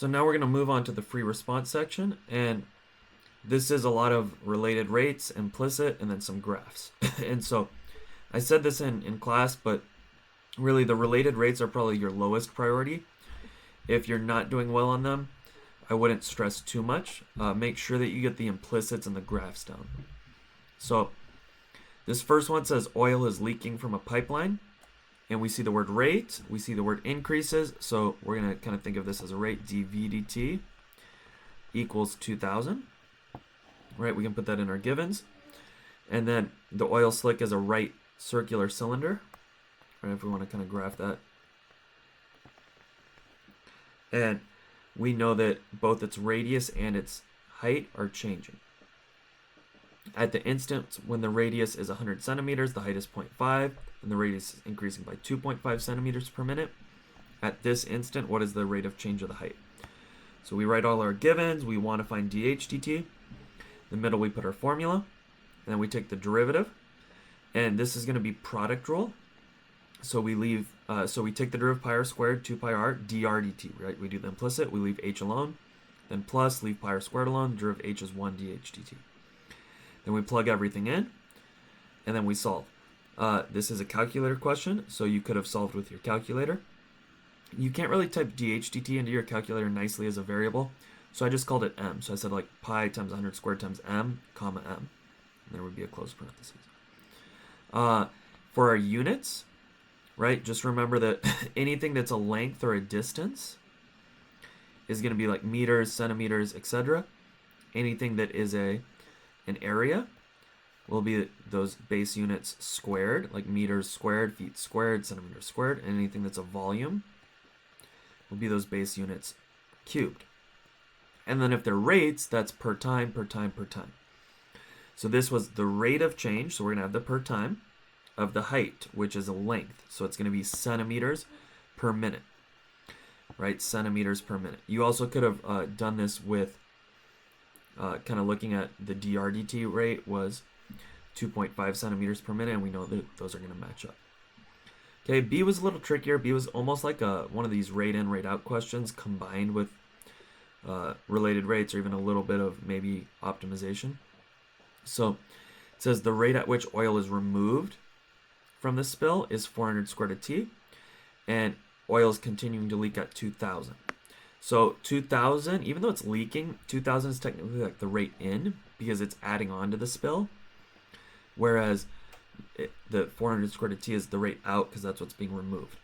So now we're going to move on to the free response section, and this is a lot of related rates, implicit, and then some graphs. And so I said this in class, but really the related rates are probably your lowest priority. If you're not doing well on them, I wouldn't stress too much. Make sure that you get the implicits and the graphs down. So this first one says oil is leaking from a pipeline. And we see the word rate, we see the word increases. So we're going to kind of think of this as a rate, dV dt equals 2,000. Right, we can put that in our givens. And then the oil slick is a right circular cylinder. Right, if we want to kind of graph that. And we know that both its radius and its height are changing. At the instant when the radius is 100 centimeters, the height is 0.5, and the radius is increasing by 2.5 centimeters per minute. At this instant, what is the rate of change of the height? So we write all our givens. We want to find dH dt. In the middle, we put our formula, and then we take the derivative. And this is going to be product rule. So we leave. So we take the derivative pi r squared 2 pi r dr dt. Right? We do the implicit. We leave h alone. Then plus leave pi r squared alone. Derivative h is 1 dH dt. Then we plug everything in, and then we solve. This is a calculator question, so you could have solved with your calculator. You can't really type dH dt into your calculator nicely as a variable, so I just called it m. So I said like pi times 100 squared times m, comma m. And there would be a close parentheses. For our units, right, just remember that anything that's a length or a distance is going to be like meters, centimeters, etc. Anything that is an area will be those base units squared, like meters squared, feet squared, centimeters squared, and anything that's a volume will be those base units cubed. And then if they're rates, that's per time, per time, per time. So this was the rate of change, so we're going to have the per time of the height, which is a length. So it's going to be centimeters per minute, right? Centimeters per minute. You also could have done this with kind of looking at the dr dt rate was 2.5 centimeters per minute, and we know that those are going to match up. Okay, B was a little trickier. B was almost like one of these rate in, rate out questions combined with related rates or even a little bit of maybe optimization. So it says the rate at which oil is removed from the spill is 400 squared to T, and oil is continuing to leak at 2,000. So 2,000, even though it's leaking, 2,000 is technically like the rate in because it's adding on to the spill. Whereas the 400 squared to T is the rate out because that's what's being removed.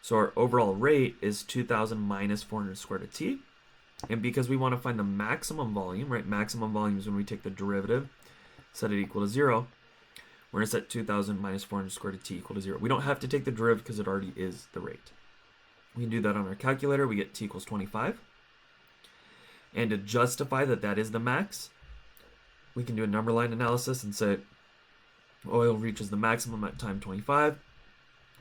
So our overall rate is 2,000 minus 400 squared to T. And because we want to find the maximum volume, right? Maximum volume is when we take the derivative, set it equal to 0. We're going to set 2,000 minus 400 squared to T equal to 0. We don't have to take the derivative because it already is the rate. We can do that on our calculator. We get T equals 25. And to justify that that is the max, we can do a number line analysis and say oil reaches the maximum at time 25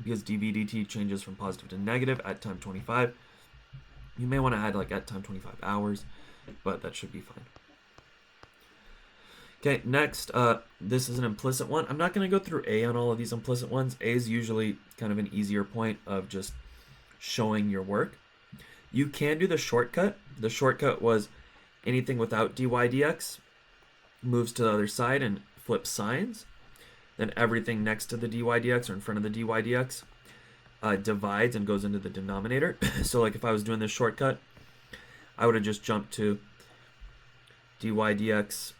because dV dt changes from positive to negative at time 25. You may want to add like at time 25 hours, but that should be fine. Okay, next, this is an implicit one. I'm not going to go through A on all of these implicit ones. A is usually kind of an easier point of just showing your work. You can do the shortcut. The shortcut was anything without dy dx moves to the other side and flips signs. Then everything next to the dy dx or in front of the dy dx divides and goes into the denominator. So like if I was doing this shortcut, I would have just jumped to dy dx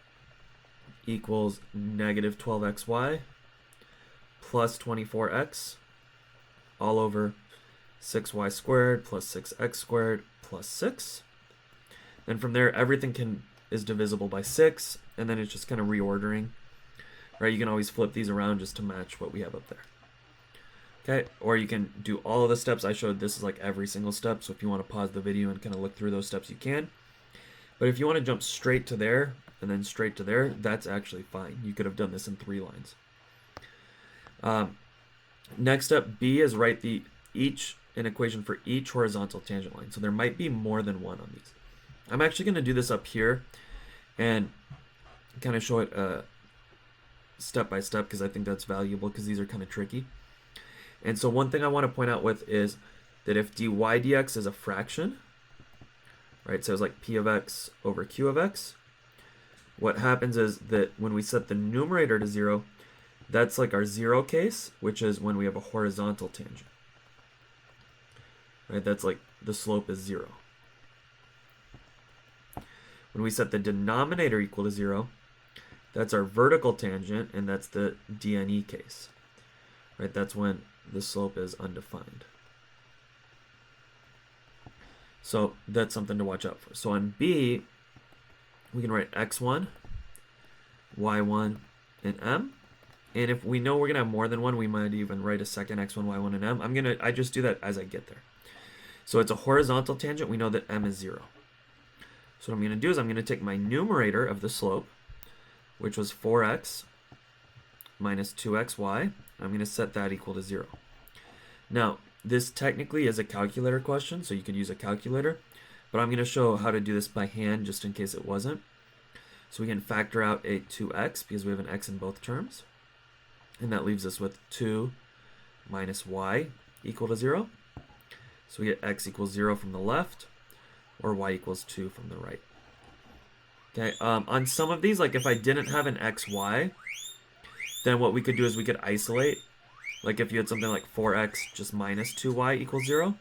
equals negative 12xy plus 24x all over 6y squared plus 6x squared plus 6. Then from there, everything is divisible by 6, and then it's just kind of reordering. Right? You can always flip these around just to match what we have up there. Okay, or you can do all of the steps I showed. This is like every single step, so if you want to pause the video and kind of look through those steps, you can. But if you want to jump straight to there and then straight to there, that's actually fine. You could have done this in 3 lines. Next up, B is write an equation for each horizontal tangent line. So there might be more than one on these. I'm actually going to do this up here and kind of show it step by step because I think that's valuable because these are kind of tricky. And so one thing I want to point out with is that if dy dx is a fraction, right? So it's like p of x over q of x. What happens is that when we set the numerator to 0, that's like our 0 case, which is when we have a horizontal tangent. Right? That's like the slope is 0. When we set the denominator equal to 0, that's our vertical tangent, and that's the dne case. Right? That's when the slope is undefined. So that's something to watch out for. So on B, we can write x1, y1, and m. And if we know we're gonna have more than one, we might even write a second x1, y1, and m. I just do that as I get there. So it's a horizontal tangent. We know that m is 0. So what I'm gonna do is I'm gonna take my numerator of the slope, which was 4x minus 2xy. I'm gonna set that equal to 0. Now, this technically is a calculator question, so you could use a calculator, but I'm gonna show how to do this by hand just in case it wasn't. So we can factor out a 2x because we have an x in both terms. And that leaves us with 2 minus y equal to 0. So we get x equals 0 from the left, or y equals 2 from the right. Okay, on some of these, like if I didn't have an xy, then what we could do is we could isolate. Like if you had something like 4x just minus 2y equals 0,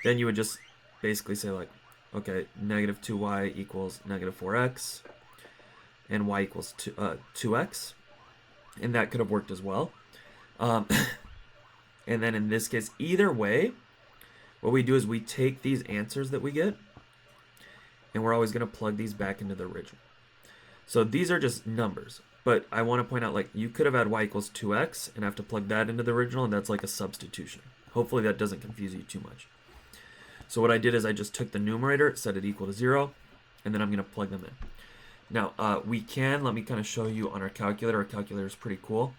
then you would just basically say like, okay, negative 2y equals negative 4x, and y equals 2x. And that could have worked as well. And then in this case, either way, what we do is we take these answers that we get, and we're always going to plug these back into the original. So these are just numbers. But I want to point out, like, you could have had y equals 2x and have to plug that into the original, and that's like a substitution. Hopefully that doesn't confuse you too much. So what I did is I just took the numerator, set it equal to 0, and then I'm going to plug them in. Now, let me kind of show you on our calculator. Our calculator is pretty cool.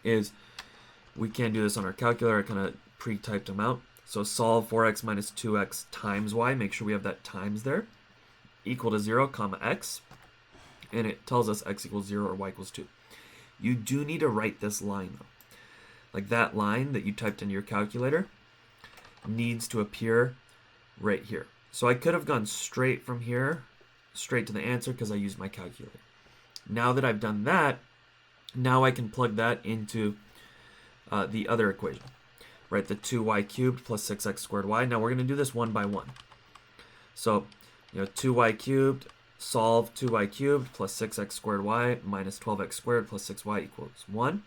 We can do this on our calculator. I kind of pre-typed them out. So solve 4x minus 2x times y. Make sure we have that times there. Equal to 0, comma x. And it tells us x equals 0 or y equals 2. You do need to write this line, though. Like that line that you typed in your calculator needs to appear right here. So I could have gone straight from here straight to the answer because I used my calculator. Now that I've done that, now I can plug that into the other equation, right? The 2y cubed plus 6x squared y. Now we're going to do this one by one. So, 2y cubed, solve 2y cubed plus 6x squared y minus 12x squared plus 6y equals 1.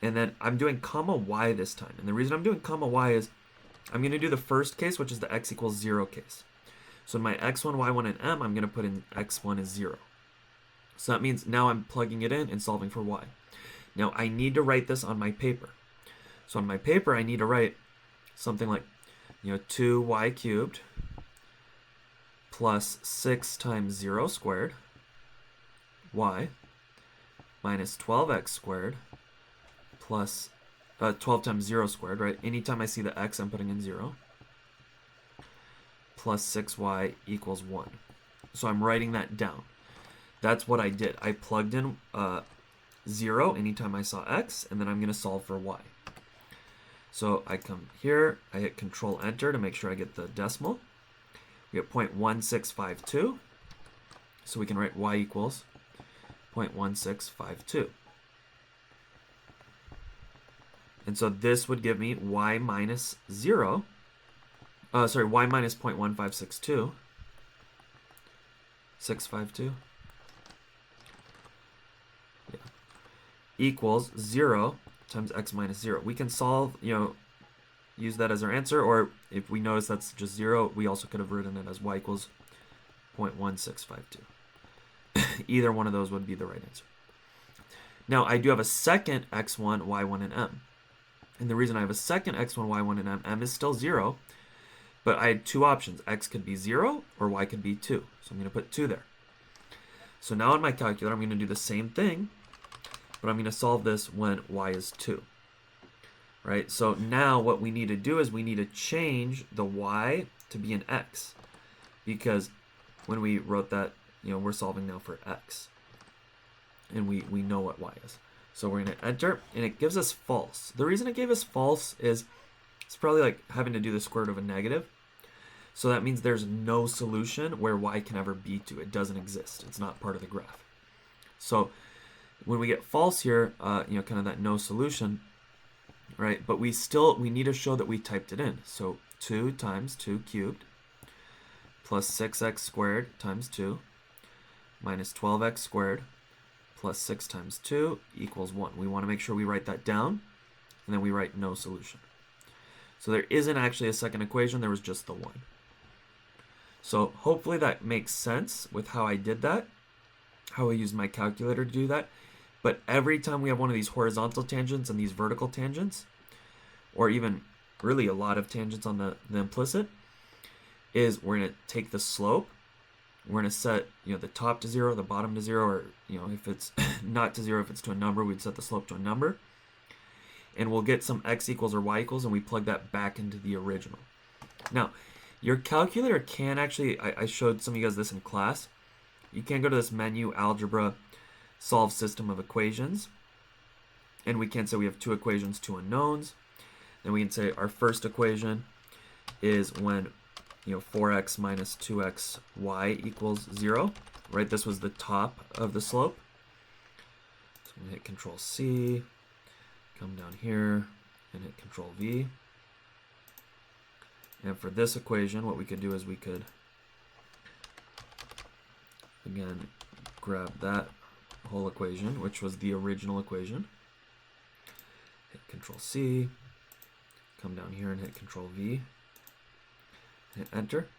And then I'm doing comma y this time. And the reason I'm doing comma y is I'm going to do the first case, which is the x equals 0 case. So in my x1, y1, and m, I'm going to put in x1 is 0. So that means now I'm plugging it in and solving for y. Now I need to write this on my paper. So on my paper, I need to write something like, 2y cubed plus 6 times 0 squared y minus 12x squared plus 12 times 0 squared, right? Anytime I see the x, I'm putting in 0. Plus 6y equals 1. So I'm writing that down. That's what I did. I plugged in 0 anytime I saw x, and then I'm going to solve for y. So I come here, I hit Control Enter to make sure I get the decimal. We get 0.1652. So we can write y equals 0.1652. And so this would give me y minus 0. Y minus 0.1562. 652. Yeah. Equals 0 times x minus 0. We can solve, use that as our answer, or if we notice that's just 0, we also could have written it as y equals 0.1652. Either one of those would be the right answer. Now, I do have a second x1, y1, and m. And the reason I have a second x1, y1, and m is still 0, but I had two options. X could be 0 or y could be 2. So I'm going to put 2 there. So now on my calculator, I'm going to do the same thing, but I'm going to solve this when y is 2. Right? So now what we need to do is we need to change the y to be an x, because when we wrote that, we're solving now for x. And we know what y is. So we're going to enter, and it gives us false. The reason it gave us false is it's probably like having to do the square root of a negative. So that means there's no solution where y can ever be 2. It doesn't exist. It's not part of the graph. So when we get false here, kind of that no solution, right? But we need to show that we typed it in. So 2 times 2 cubed plus 6x squared times 2 minus 12x squared plus 6 times 2 equals 1. We want to make sure we write that down, and then we write no solution. So there isn't actually a second equation, there was just the 1. So hopefully that makes sense with how I did that, how I used my calculator to do that. But every time we have one of these horizontal tangents and these vertical tangents, or even really a lot of tangents on the implicit, is we're going to take the slope, we're going to set the top to 0, the bottom to 0, or if it's not to 0, if it's to a number, we'd set the slope to a number. And we'll get some x equals or y equals, and we plug that back into the original. Now, your calculator can actually, I showed some of you guys this in class, you can go to this menu, algebra, solve system of equations, and we can say we have 2 equations, 2 unknowns. Then we can say our first equation is when 4x minus 2xy equals 0, right? This was the top of the slope. So I'm going to hit Control C, come down here, and hit Control V. And for this equation, what we could do is we could, again, grab that whole equation, which was the original equation. Hit Control C, come down here and hit Control V, hit Enter.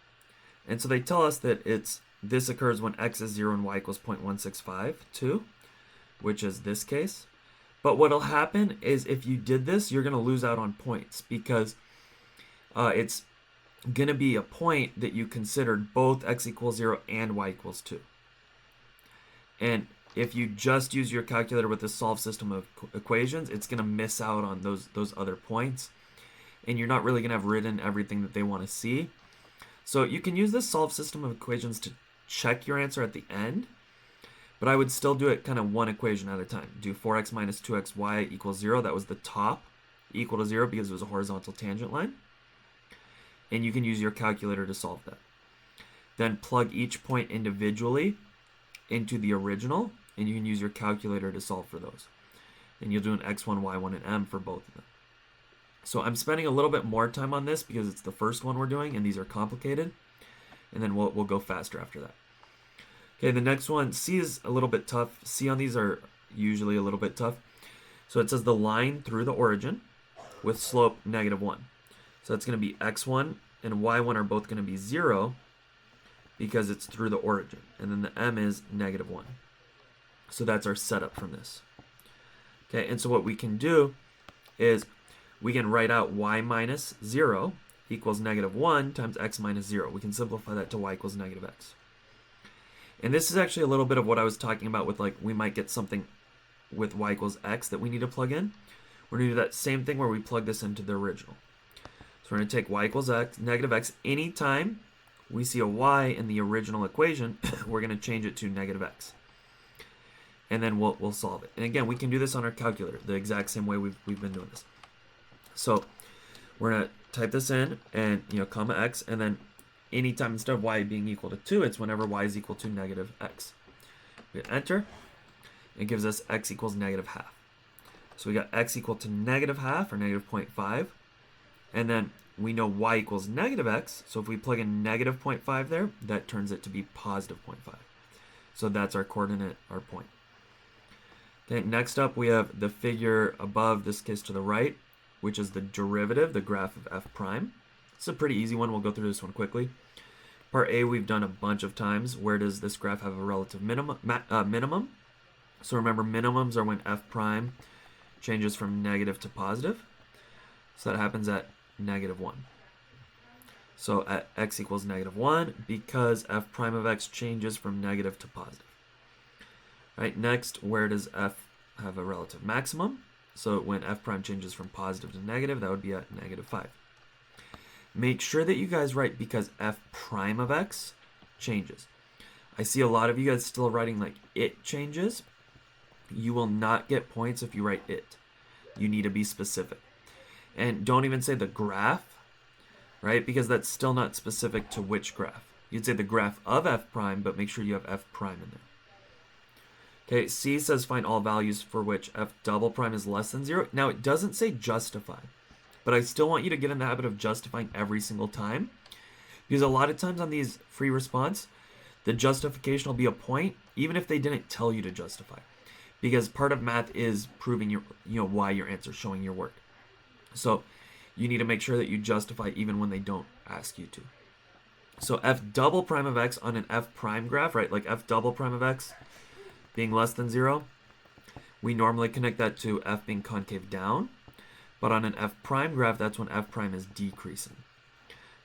And so they tell us that this occurs when x is 0 and y equals 0.165, which is this case. But what'll happen is if you did this, you're going to lose out on points because it's going to be a point that you considered both x equals 0 and y equals 2. And if you just use your calculator with the solve system of equations, it's going to miss out on those other points. And you're not really going to have written everything that they want to see. So you can use this solve system of equations to check your answer at the end. But I would still do it kind of one equation at a time. Do 4x minus 2xy equals 0. That was the top, equal to 0 because it was a horizontal tangent line. And you can use your calculator to solve that. Then plug each point individually into the original, and you can use your calculator to solve for those. And you'll do an x1, y1, and m for both of them. So I'm spending a little bit more time on this because it's the first one we're doing, and these are complicated. And then we'll go faster after that. Okay, the next one, C is a little bit tough. C on these are usually a little bit tough. So it says the line through the origin with slope -1. So that's going to be x1 and y1 are both going to be 0 because it's through the origin. And then the m is -1. So that's our setup from this. Okay, and so what we can do is we can write out y minus 0 equals -1 times x minus 0. We can simplify that to y equals -x. And this is actually a little bit of what I was talking about with, like, we might get something with y equals x that we need to plug in. We're going to do that same thing where we plug this into the original. So we're going to take y equals x, -x. Anytime we see a y in the original equation, we're going to change it to -x. And then we'll solve it. And again, we can do this on our calculator, the exact same way we've been doing this. So we're going to type this in and, comma x, and then anytime instead of y being equal to 2, it's whenever y is equal to -x. We hit enter. It gives us x equals -½. So we got x equal to -½ or -0.5. And then we know y equals -x. So if we plug in -0.5 there, that turns it to be +0.5. So that's our coordinate, our point. Okay, next up we have the figure above, this case to the right, which is the derivative, the graph of f prime. It's a pretty easy one. We'll go through this one quickly. Part A we've done a bunch of times. Where does this graph have a relative minimum? So remember, minimums are when f prime changes from negative to positive. So that happens at -1. So at x equals -1 because f prime of x changes from negative to positive. Right, next, where does f have a relative maximum? So when f prime changes from positive to negative, that would be at -5. Make sure that you guys write because f prime of x changes. I see a lot of you guys still writing like it changes. You will not get points if you write it. You need to be specific. And don't even say the graph. right? Because that's still not specific to which graph. You'd say the graph of f prime, but make sure you have f prime in there. Okay, C says find all values for which f double prime is less than 0. Now, it doesn't say justify, but I still want you to get in the habit of justifying every single time, because a lot of times on these free response, the justification will be a point, even if they didn't tell you to justify, because part of math is proving why your answer is showing your work. So you need to make sure that you justify even when they don't ask you to. So f double prime of x on an f prime graph, right? Like f double prime of x being less than 0, we normally connect that to f being concave down. But on an f prime graph, that's when f prime is decreasing.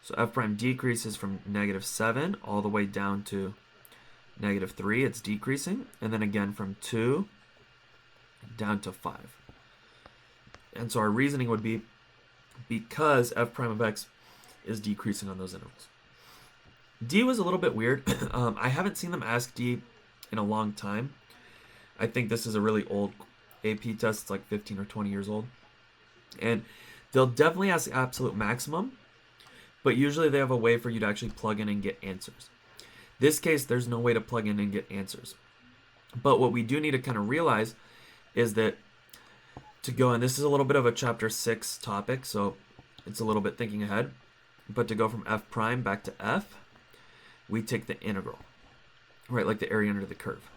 So f prime decreases from -7 all the way down to -3. It's decreasing. And then again from 2 down to 5. And so our reasoning would be because f prime of x is decreasing on those intervals. D was a little bit weird. I haven't seen them ask D in a long time. I think this is a really old AP test. It's like 15 or 20 years old. And they'll definitely ask the absolute maximum, but usually they have a way for you to actually plug in and get answers. This case, there's no way to plug in and get answers. But what we do need to kind of realize is that to go, and this is a little bit of a chapter 6 topic, so it's a little bit thinking ahead, but to go from f prime back to f, we take the integral, right, like the area under the curve.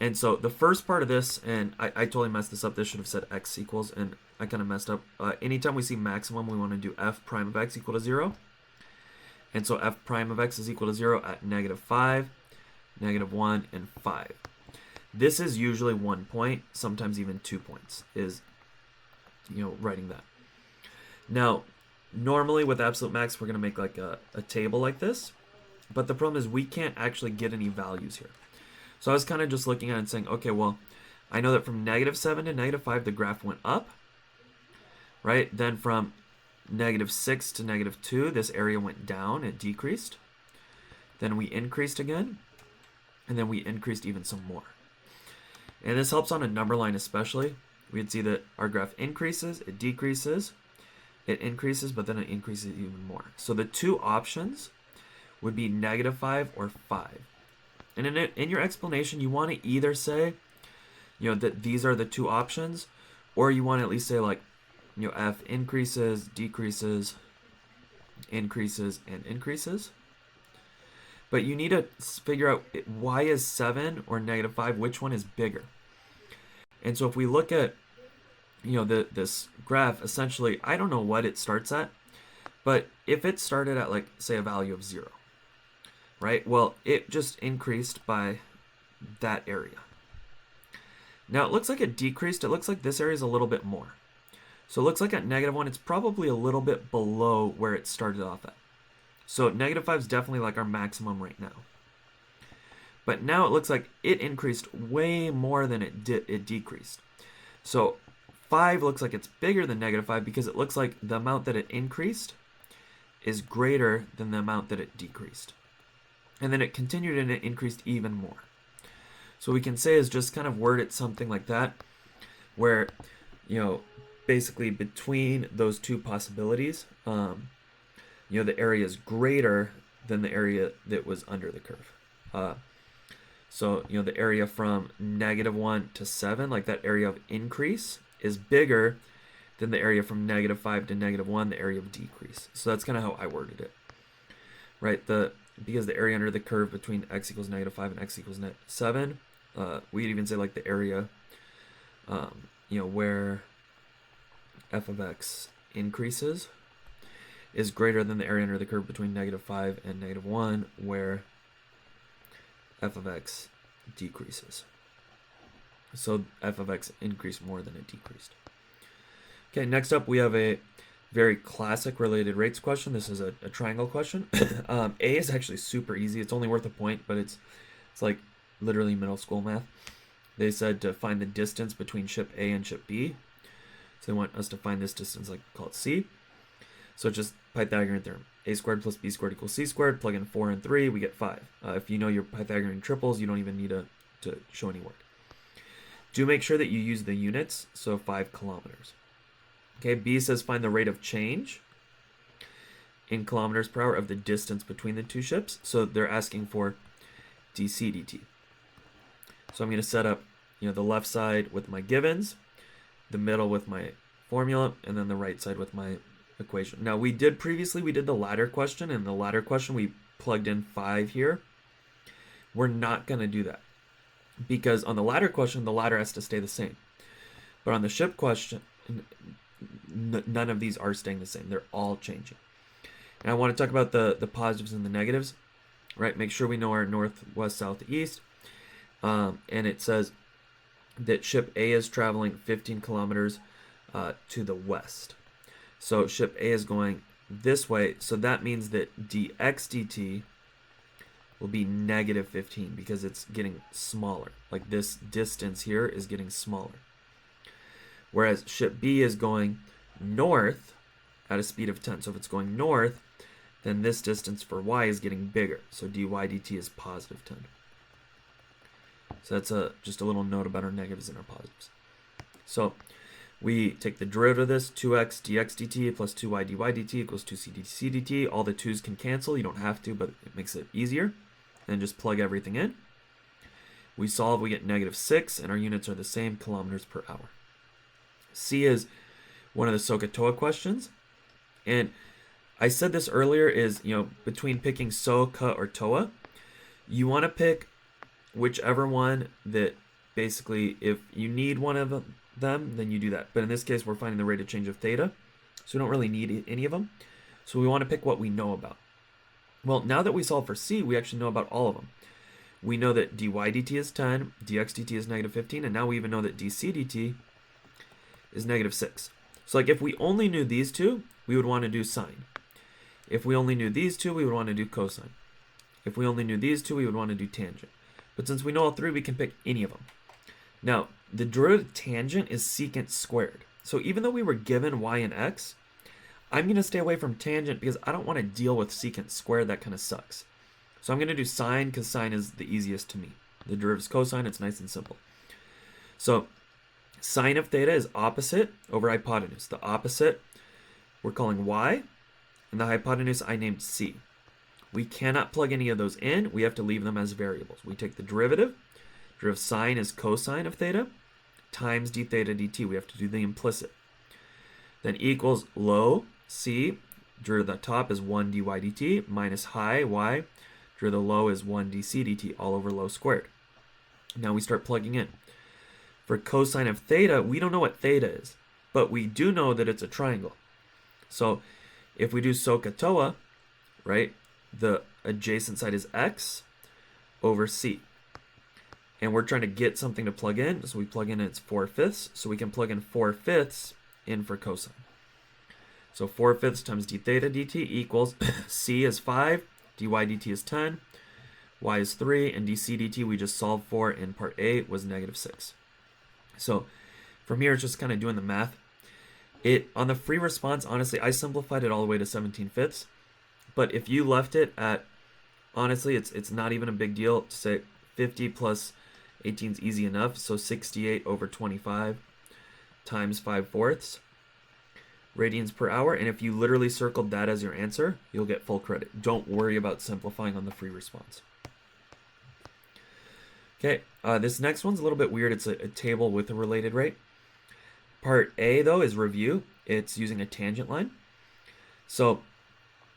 And so the first part of this, and I totally messed this up. This should have said x equals, and I kind of messed up. Anytime we see maximum, we want to do f prime of x equal to 0. And so f prime of x is equal to 0 at -5, -1, and 5. This is usually 1 point, sometimes even 2 points, is, writing that. Now, normally with absolute max, we're going to make like a table like this. But the problem is we can't actually get any values here. So I was kind of just looking at it and saying, okay, well, I know that from -7 to -5, the graph went up, right? Then from -6 to -2, this area went down, it decreased. Then we increased again, and then we increased even some more. And this helps on a number line especially. We'd see that our graph increases, it decreases, it increases, but then it increases even more. So the two options would be -5 or 5. And in your explanation, you want to either say, that these are the two options, or you want to at least say like, f increases, decreases, increases, and increases. But you need to figure out why is 7 or -5, which one is bigger. And so if we look at, this graph, essentially, I don't know what it starts at, but if it started at like, say, a value of 0, right? Well, it just increased by that area. Now, it looks like it decreased. It looks like this area is a little bit more. So it looks like at -1, it's probably a little bit below where it started off at. So -5 is definitely like our maximum right now. But now it looks like it increased way more than it decreased. So 5 looks like it's bigger than -5 because it looks like the amount that it increased is greater than the amount that it decreased. And then it continued and it increased even more. So we can say is just kind of word it something like that, where, basically between those two possibilities, the area is greater than the area that was under the curve. So, the area from -1 to 7, like that area of increase, is bigger than the area from -5 to -1, the area of decrease. So that's kind of how I worded it, right? Because the area under the curve between x equals -5 and x equals 7, we'd even say like the area, where f of x increases is greater than the area under the curve between -5 and -1, where f of x decreases. So f of x increased more than it decreased. Okay, next up we have a very classic related rates question. This is a triangle question. A is actually super easy. It's only worth a point, but it's like literally middle school math. They said to find the distance between ship A and ship B. So they want us to find this distance, like call it C. So it's just Pythagorean theorem. A squared plus B squared equals C squared. Plug in 4 and 3, we get 5. If you know your Pythagorean triples, you don't even need to show any work. Do make sure that you use the units, so 5 kilometers. Okay, B says find the rate of change in kilometers per hour of the distance between the two ships. So they're asking for dc dt. So I'm going to set up, the left side with my givens, the middle with my formula, and then the right side with my equation. Now we did the ladder question, and the ladder question we plugged in 5 here. We're not going to do that because on the ladder question, the ladder has to stay the same. But on the ship question, none of these are staying the same. They're all changing. And I want to talk about the positives and the negatives, right? Make sure we know our north, west, south, east. And it says that ship A is traveling 15 kilometers to the west. So ship A is going this way. So that means that dx dt will be negative 15 because it's getting smaller. Like this distance here is getting smaller. Whereas ship B is going north at a speed of 10. So if it's going north, then this distance for y is getting bigger. So dy dt is positive 10. So that's just a little note about our negatives and our positives. So we take the derivative of this, 2x dx dt plus 2y dy dt equals 2c dc dt. All the 2's can cancel. You don't have to, but it makes it easier. And just plug everything in. We solve, we get negative 6, and our units are the same, kilometers per hour. C is one of the SOHCAHTOA questions. And I said this earlier is, between picking SO, KA, or TOA, you want to pick whichever one that basically, if you need one of them, then you do that. But in this case, we're finding the rate of change of theta, so we don't really need any of them. So we want to pick what we know about. Well, now that we solve for C, we actually know about all of them. We know that dy dt is 10, dx dt is negative 15, and now we even know that dc dt is negative 6. So like if we only knew these two, we would want to do sine. If we only knew these two, we would want to do cosine. If we only knew these two, we would want to do tangent. But since we know all three, we can pick any of them. Now, the derivative of tangent is secant squared. So even though we were given y and x, I'm going to stay away from tangent because I don't want to deal with secant squared. That kind of sucks. So I'm going to do sine because sine is the easiest to me. The derivative is cosine. It's nice and simple. So sine of theta is opposite over hypotenuse. The opposite we're calling y, and the hypotenuse I named c. We cannot plug any of those in. We have to leave them as variables. We take the derivative. Derivative of sine is cosine of theta times d theta dt. We have to do the implicit. Then equals low c. Derivative of the top is 1 dy dt minus high y. Derivative of the low is 1 dc dt all over low squared. Now we start plugging in. For cosine of theta, we don't know what theta is, but we do know that it's a triangle. So if we do SOHCAHTOA, right, the adjacent side is x over c. And we're trying to get something to plug in, so we plug in its 4/5, so we can plug in 4/5 in for cosine. So 4/5 times d theta dt equals c is 5, dy dt is 10, y is 3, and dc dt we just solved for in part A was negative 6. So from here, it's just kind of doing the math. On the free response, honestly, I simplified it all the way to 17/5. But if you left it at, honestly, it's not even a big deal to say 50 plus 18 is easy enough. So 68 over 25 times 5/4 radians per hour. And if you literally circled that as your answer, you'll get full credit. Don't worry about simplifying on the free response. Okay, this next one's a little bit weird. It's a table with a related rate. Part A, though, is review. It's using a tangent line. So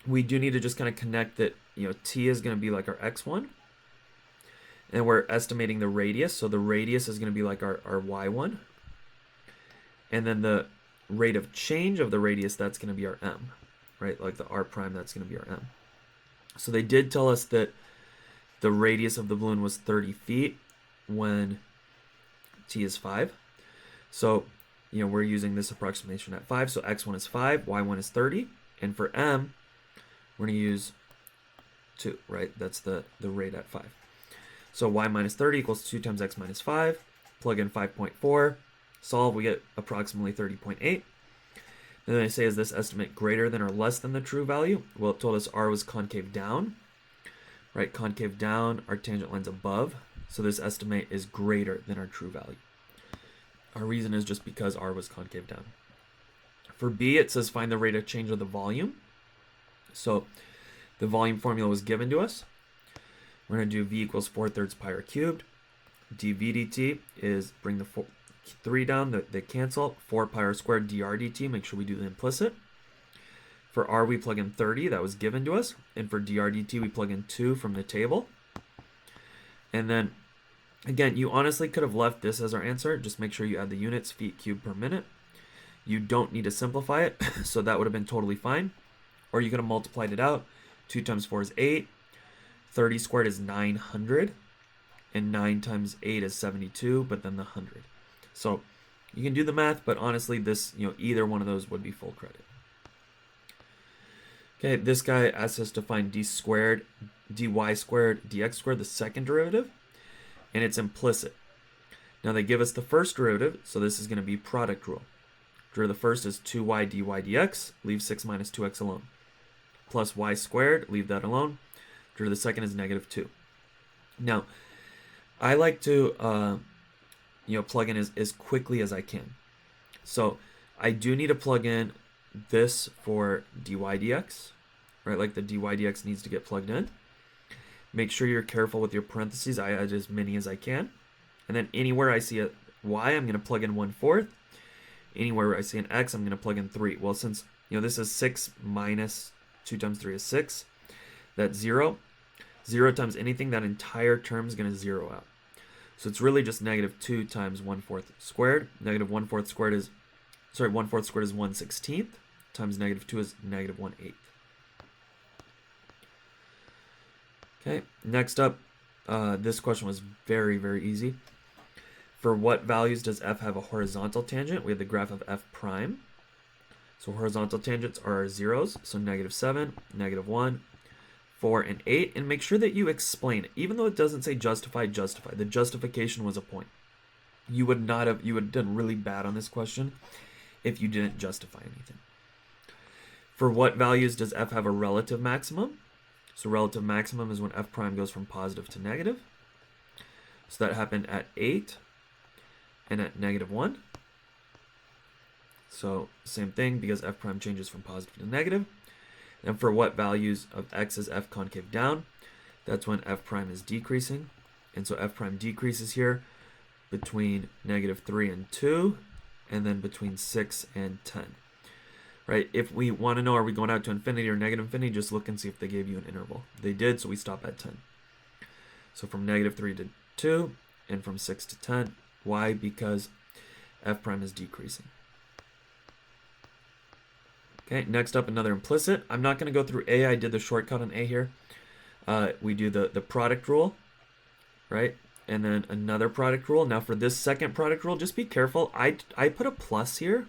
we do need to just kind of connect that, t is going to be like our x1. And we're estimating the radius. So the radius is going to be like our y1. And then the rate of change of the radius, that's going to be our m, right? Like the r prime, that's going to be our m. So they did tell us that the radius of the balloon was 30 feet when t is 5. So, we're using this approximation at 5. So x1 is 5, y1 is 30. And for m, we're going to use 2, right? That's the rate at 5. So y minus 30 equals 2 times x minus 5. Plug in 5.4. Solve, we get approximately 30.8. And then they say, is this estimate greater than or less than the true value? Well, it told us r was concave down. Right, concave down, our tangent line's above. So this estimate is greater than our true value. Our reason is just because r was concave down. For B, it says find the rate of change of the volume. So the volume formula was given to us. We're going to do v equals 4/3 pi r cubed. dv dt is, bring the 3 down, they cancel. 4 pi r squared dr dt, make sure we do the implicit. For r, we plug in 30, that was given to us. And for dr dt, we plug in 2 from the table. And then, again, you honestly could have left this as our answer. Just make sure you add the units, feet cubed per minute. You don't need to simplify it, so that would have been totally fine. Or you could have multiplied it out. 2 times 4 is 8. 30 squared is 900. And 9 times 8 is 72, but then the 100. So you can do the math, but honestly, this, either one of those would be full credit. Okay, this guy asks us to find dy squared, dx squared, the second derivative, and it's implicit. Now they give us the first derivative, so this is going to be product rule. Derivative of the first is 2y dy dx, leave 6 minus 2x alone. Plus y squared, leave that alone. Derivative of the second is negative 2. Now, I like to plug in as quickly as I can. So I do need to plug in this for dy dx, right? Like the dy dx needs to get plugged in. Make sure you're careful with your parentheses. I add as many as I can. And then anywhere I see a y, I'm going to plug in 1/4. Anywhere I see an x, I'm going to plug in 3. Well, since this is 6 minus 2 times 3 is 6, that's 0. 0 times anything, that entire term is going to 0 out. So it's really just negative 2 times 1/4 squared. Negative 1/4 squared is, 1/4 squared is 1/16 times negative 2 is negative 1/8. Okay, next up, this question was very, very easy. For what values does f have a horizontal tangent? We have the graph of f prime. So horizontal tangents are our zeros, so negative 7, negative 1, 4, and 8. And make sure that you explain it. Even though it doesn't say justify, justify. The justification was a point. You would have done really bad on this question if you didn't justify anything. For what values does f have a relative maximum? So relative maximum is when f prime goes from positive to negative. So that happened at 8 and at negative 1. So same thing, because f prime changes from positive to negative. And for what values of x is f concave down? That's when f prime is decreasing. And so f prime decreases here between negative 3 and 2, and then between 6 and 10. Right? If we want to know, are we going out to infinity or negative infinity, just look and see if they gave you an interval. They did, so we stop at 10. So from negative 3 to 2, and from 6 to 10. Why? Because f prime is decreasing. Okay, next up, another implicit. I'm not going to go through A. I did the shortcut on A here. We do the product rule, right? And then another product rule. Now for this second product rule, just be careful. I put a plus here,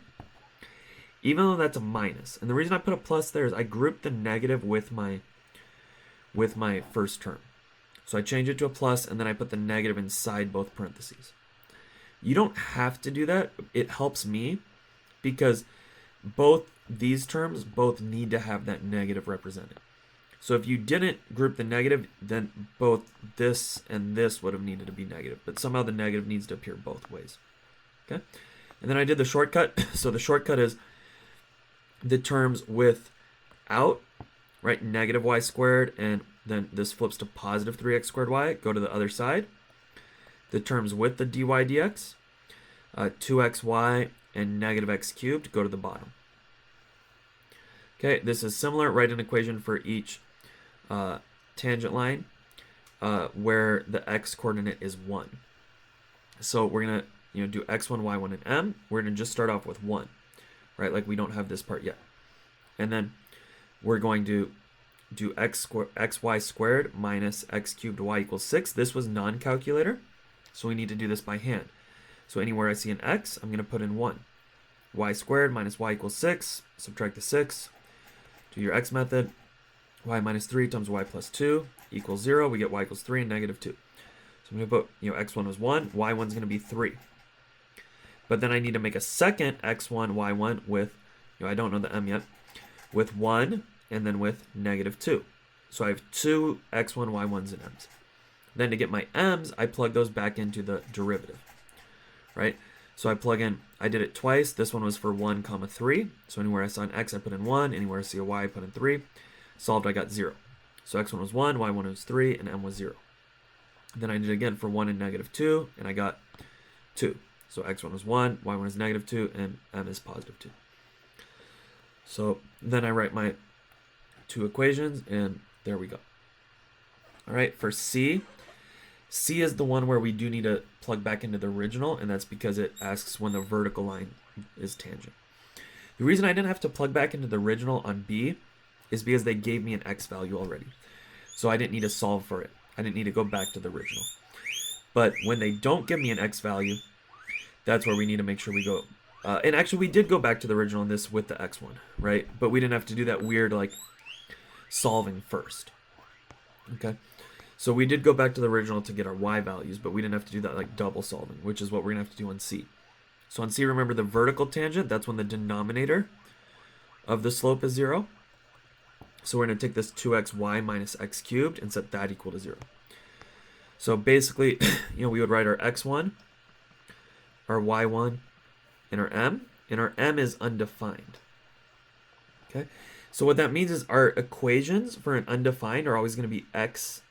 even though that's a minus. And the reason I put a plus there is I grouped the negative with my first term. So I changed it to a plus, and then I put the negative inside both parentheses. You don't have to do that. It helps me because both these terms both need to have that negative represented. So if you didn't group the negative, then both this and this would have needed to be negative. But somehow the negative needs to appear both ways. Okay? And then I did the shortcut. So the shortcut is the terms without, right, negative y squared, and then this flips to positive 3x squared y, go to the other side. The terms with the dy dx, 2xy and negative x cubed, go to the bottom. Okay, this is similar. Write an equation for each tangent line where the x coordinate is 1. So we're going to do x1, y1, and m. We're going to just start off with 1, right? Like we don't have this part yet. And then we're going to do xy squared minus x cubed y equals 6. This was non-calculator, so we need to do this by hand. So anywhere I see an x, I'm going to put in 1. Y squared minus y equals 6. Subtract the 6. Do your x method. Y minus 3 times y plus 2 equals 0. We get y equals 3 and negative 2. So I'm going to put, x1 was 1. Y1 is going to be 3. But then I need to make a second x1, y1 with, I don't know the m yet, with 1 and then with negative 2. So I have two x1, y1s and m's. Then to get my m's, I plug those back into the derivative, right? So I plug in, I did it twice. This one was for 1, 3. So anywhere I saw an x, I put in 1. Anywhere I see a y, I put in 3. Solved, I got 0. So x1 was 1, y1 was 3, and m was 0. Then I did it again for 1 and negative 2, and I got 2. So x1 is 1, y1 is negative 2, and m is positive 2. So then I write my two equations, and there we go. All right, for C is the one where we do need to plug back into the original, and that's because it asks when the vertical line is tangent. The reason I didn't have to plug back into the original on B is because they gave me an x value already. So I didn't need to solve for it. I didn't need to go back to the original. But when they don't give me an x value, that's where we need to make sure we go. And actually, we did go back to the original in this with the x1, right? But we didn't have to do that weird, like, solving first. Okay? So we did go back to the original to get our y values, but we didn't have to do that, like, double solving, which is what we're going to have to do on C. So on C, remember the vertical tangent, that's when the denominator of the slope is 0. So we're going to take this 2xy minus x cubed and set that equal to 0. So basically, we would write our x1, our y1, and our m is undefined. Okay? So what that means is our equations for an undefined are always going to be x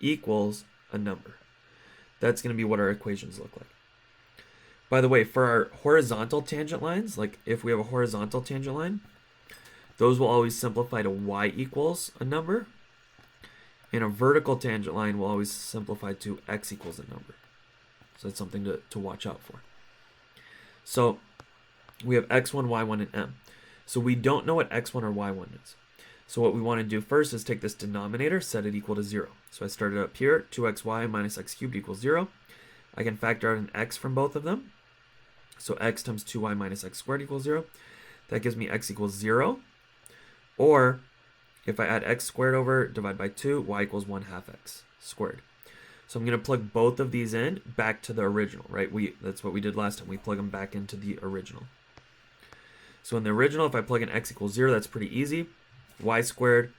equals a number. That's going to be what our equations look like. By the way, for our horizontal tangent lines, like if we have a horizontal tangent line, those will always simplify to y equals a number. And a vertical tangent line will always simplify to x equals a number. So that's something to watch out for. So we have x1, y1, and m. So we don't know what x1 or y1 is. So what we want to do first is take this denominator, set it equal to 0. So I started up here, 2xy minus x cubed equals 0. I can factor out an x from both of them. So x times 2y minus x squared equals 0. That gives me x equals 0. Or if I add x squared over, divide by 2, y equals 1/2 x squared. So I'm going to plug both of these in back to the original, right? That's what we did last time. We plug them back into the original. So in the original, if I plug in x equals 0, that's pretty easy. Y squared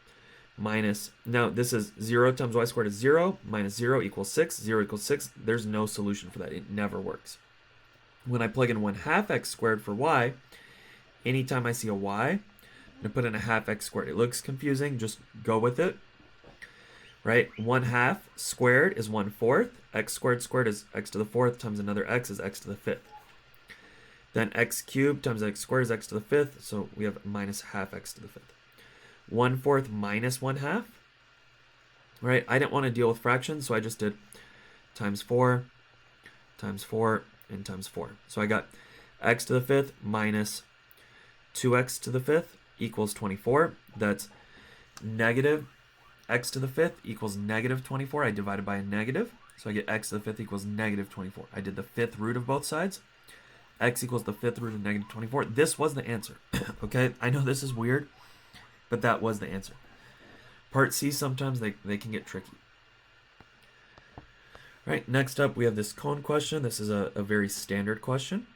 minus, now this is 0 times y squared is 0, minus 0 equals 6, 0 equals 6. There's no solution for that. It never works. When I plug in 1/2 x squared for y, anytime I see a y, I'm going to put in a half x squared. It looks confusing. Just go with it. Right? 1/2 squared is 1/4. X squared squared is x to the 4th times another x is x to the 5th. Then x cubed times x squared is x to the 5th. So we have minus half x to the 5th. 1/4 minus 1/2. Right? I didn't want to deal with fractions, so I just did times 4, and times 4. So I got x to the 5th minus 2x to the 5th equals 24. That's negative x to the 5th equals negative 24. I divided by a negative. So I get x to the 5th equals negative 24. I did the 5th root of both sides. X equals the 5th root of negative 24. This was the answer. Okay, I know this is weird, but that was the answer. Part C, sometimes they can get tricky. All right, next up we have this cone question. This is a very standard question.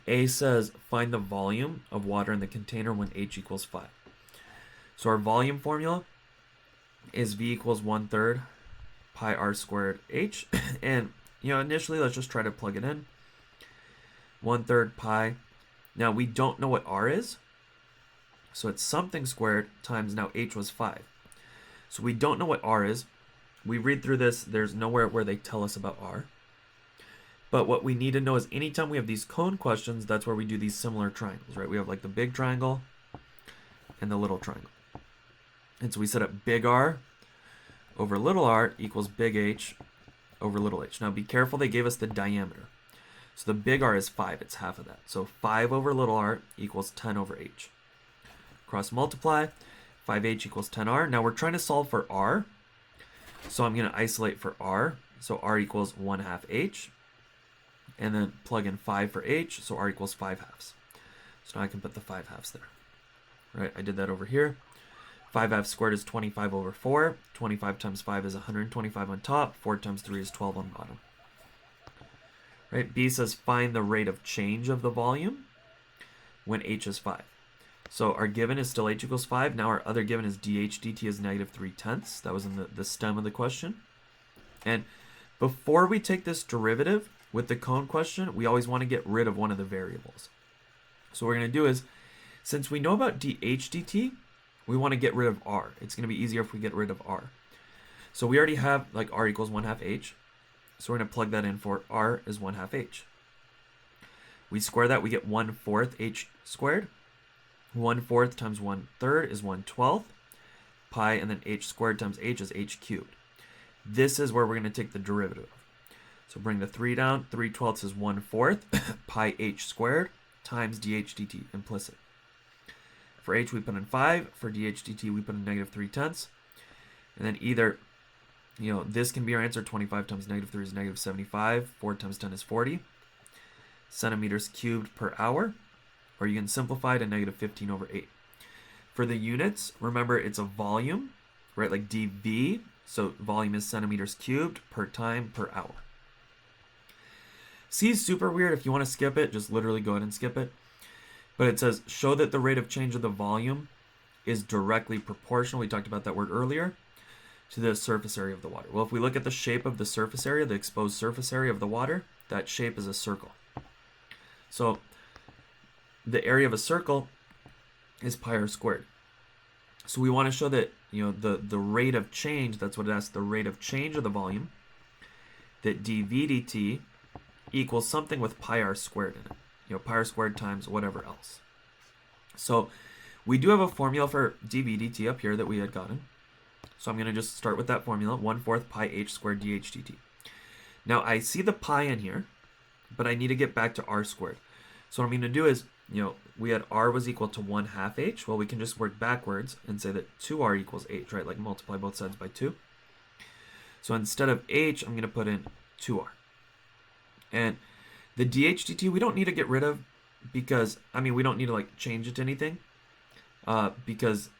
A says, find the volume of water in the container when H equals 5. So our volume formula is V equals 1/3 pi r squared H. And, initially let's just try to plug it in. 1/3 pi. Now we don't know what r is. So it's something squared times, now H was 5. So we don't know what r is. We read through this, there's nowhere where they tell us about r. But what we need to know is anytime we have these cone questions, that's where we do these similar triangles, right? We have like the big triangle and the little triangle. And so we set up big R over little r equals big H over little h. Now be careful, they gave us the diameter. So the big R is 5, it's half of that. So 5 over little r equals 10 over h. Cross multiply, 5h equals 10r. Now we're trying to solve for r. So I'm going to isolate for r. So r equals 1/2 h. And then plug in 5 for h, so r equals 5/2. So now I can put the 5/2 there. Right, I did that over here. 5/2 squared is 25 over 4. 25 times 5 is 125 on top. 4 times 3 is 12 on bottom. Right, B says find the rate of change of the volume when h is 5. So our given is still h equals 5. Now our other given is dh dt is -3/10. That was in the stem of the question. And before we take this derivative with the cone question, we always want to get rid of one of the variables. So what we're going to do is, since we know about dh dt, we want to get rid of r. It's going to be easier if we get rid of r. So we already have like r equals 1/2 h. So we're going to plug that in for r is 1/2 h. We square that, we get 1/4 h squared. 1/4 times 1/3 is 1/12. Pi, and then h squared times h is h cubed. This is where we're going to take the derivative. So bring the 3 down. 3/12 is 1/4 pi h squared times dh dt implicit. For h we put in 5. For dh dt we put in -3/10. And then either, this can be our answer. 25 times -3 is -75. 4 times 10 is 40 centimeters cubed per hour. Or you can simplify to -15/8. For the units, remember it's a volume, right? Like dV. So volume is centimeters cubed per time per hour. C is super weird. If you want to skip it, just literally go ahead and skip it. But it says, show that the rate of change of the volume is directly proportional. We talked about that word earlier, to the surface area of the water. Well, if we look at the shape of the surface area, the exposed surface area of the water, that shape is a circle. So the area of a circle is pi r squared. So we want to show that, the rate of change, that's what it asks, the rate of change of the volume, that dV dt equals something with pi r squared in it. Pi r squared times whatever else. So we do have a formula for dV dt up here that we had gotten. So I'm going to just start with that formula, 1/4 pi h squared dh dt. Now I see the pi in here, but I need to get back to r squared. So what I'm going to do is, we had r was equal to 1/2 h. Well, we can just work backwards and say that 2r equals h, right? Like multiply both sides by 2. So instead of h, I'm going to put in 2r. And the dh dt we don't need to get rid of because, we don't need to like change it to anything because,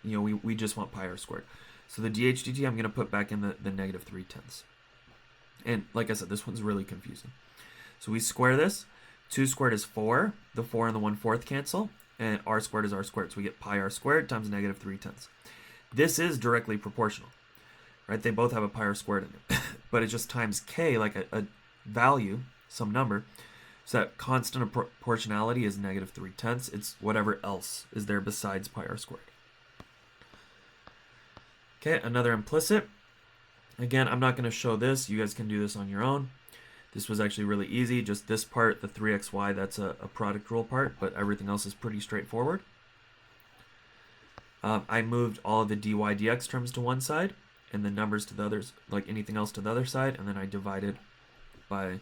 we just want pi r squared. So the dh dt I'm going to put back in the -3/10. And like I said, this one's really confusing. So we square this. 2 squared is 4. The 4 and the 1/4 cancel. And r squared is r squared. So we get pi r squared times -3/10. This is directly proportional, right? They both have a pi r squared in it. But it's just times k, like a value, some number. So that constant of proportionality is -3/10. It's whatever else is there besides pi r squared. Okay, another implicit. Again, I'm not going to show this. You guys can do this on your own. This was actually really easy. Just this part, the 3xy, that's a product rule part, but everything else is pretty straightforward. I moved all of the dy dx terms to one side and the numbers to the others, like anything else to the other side, and then I divided by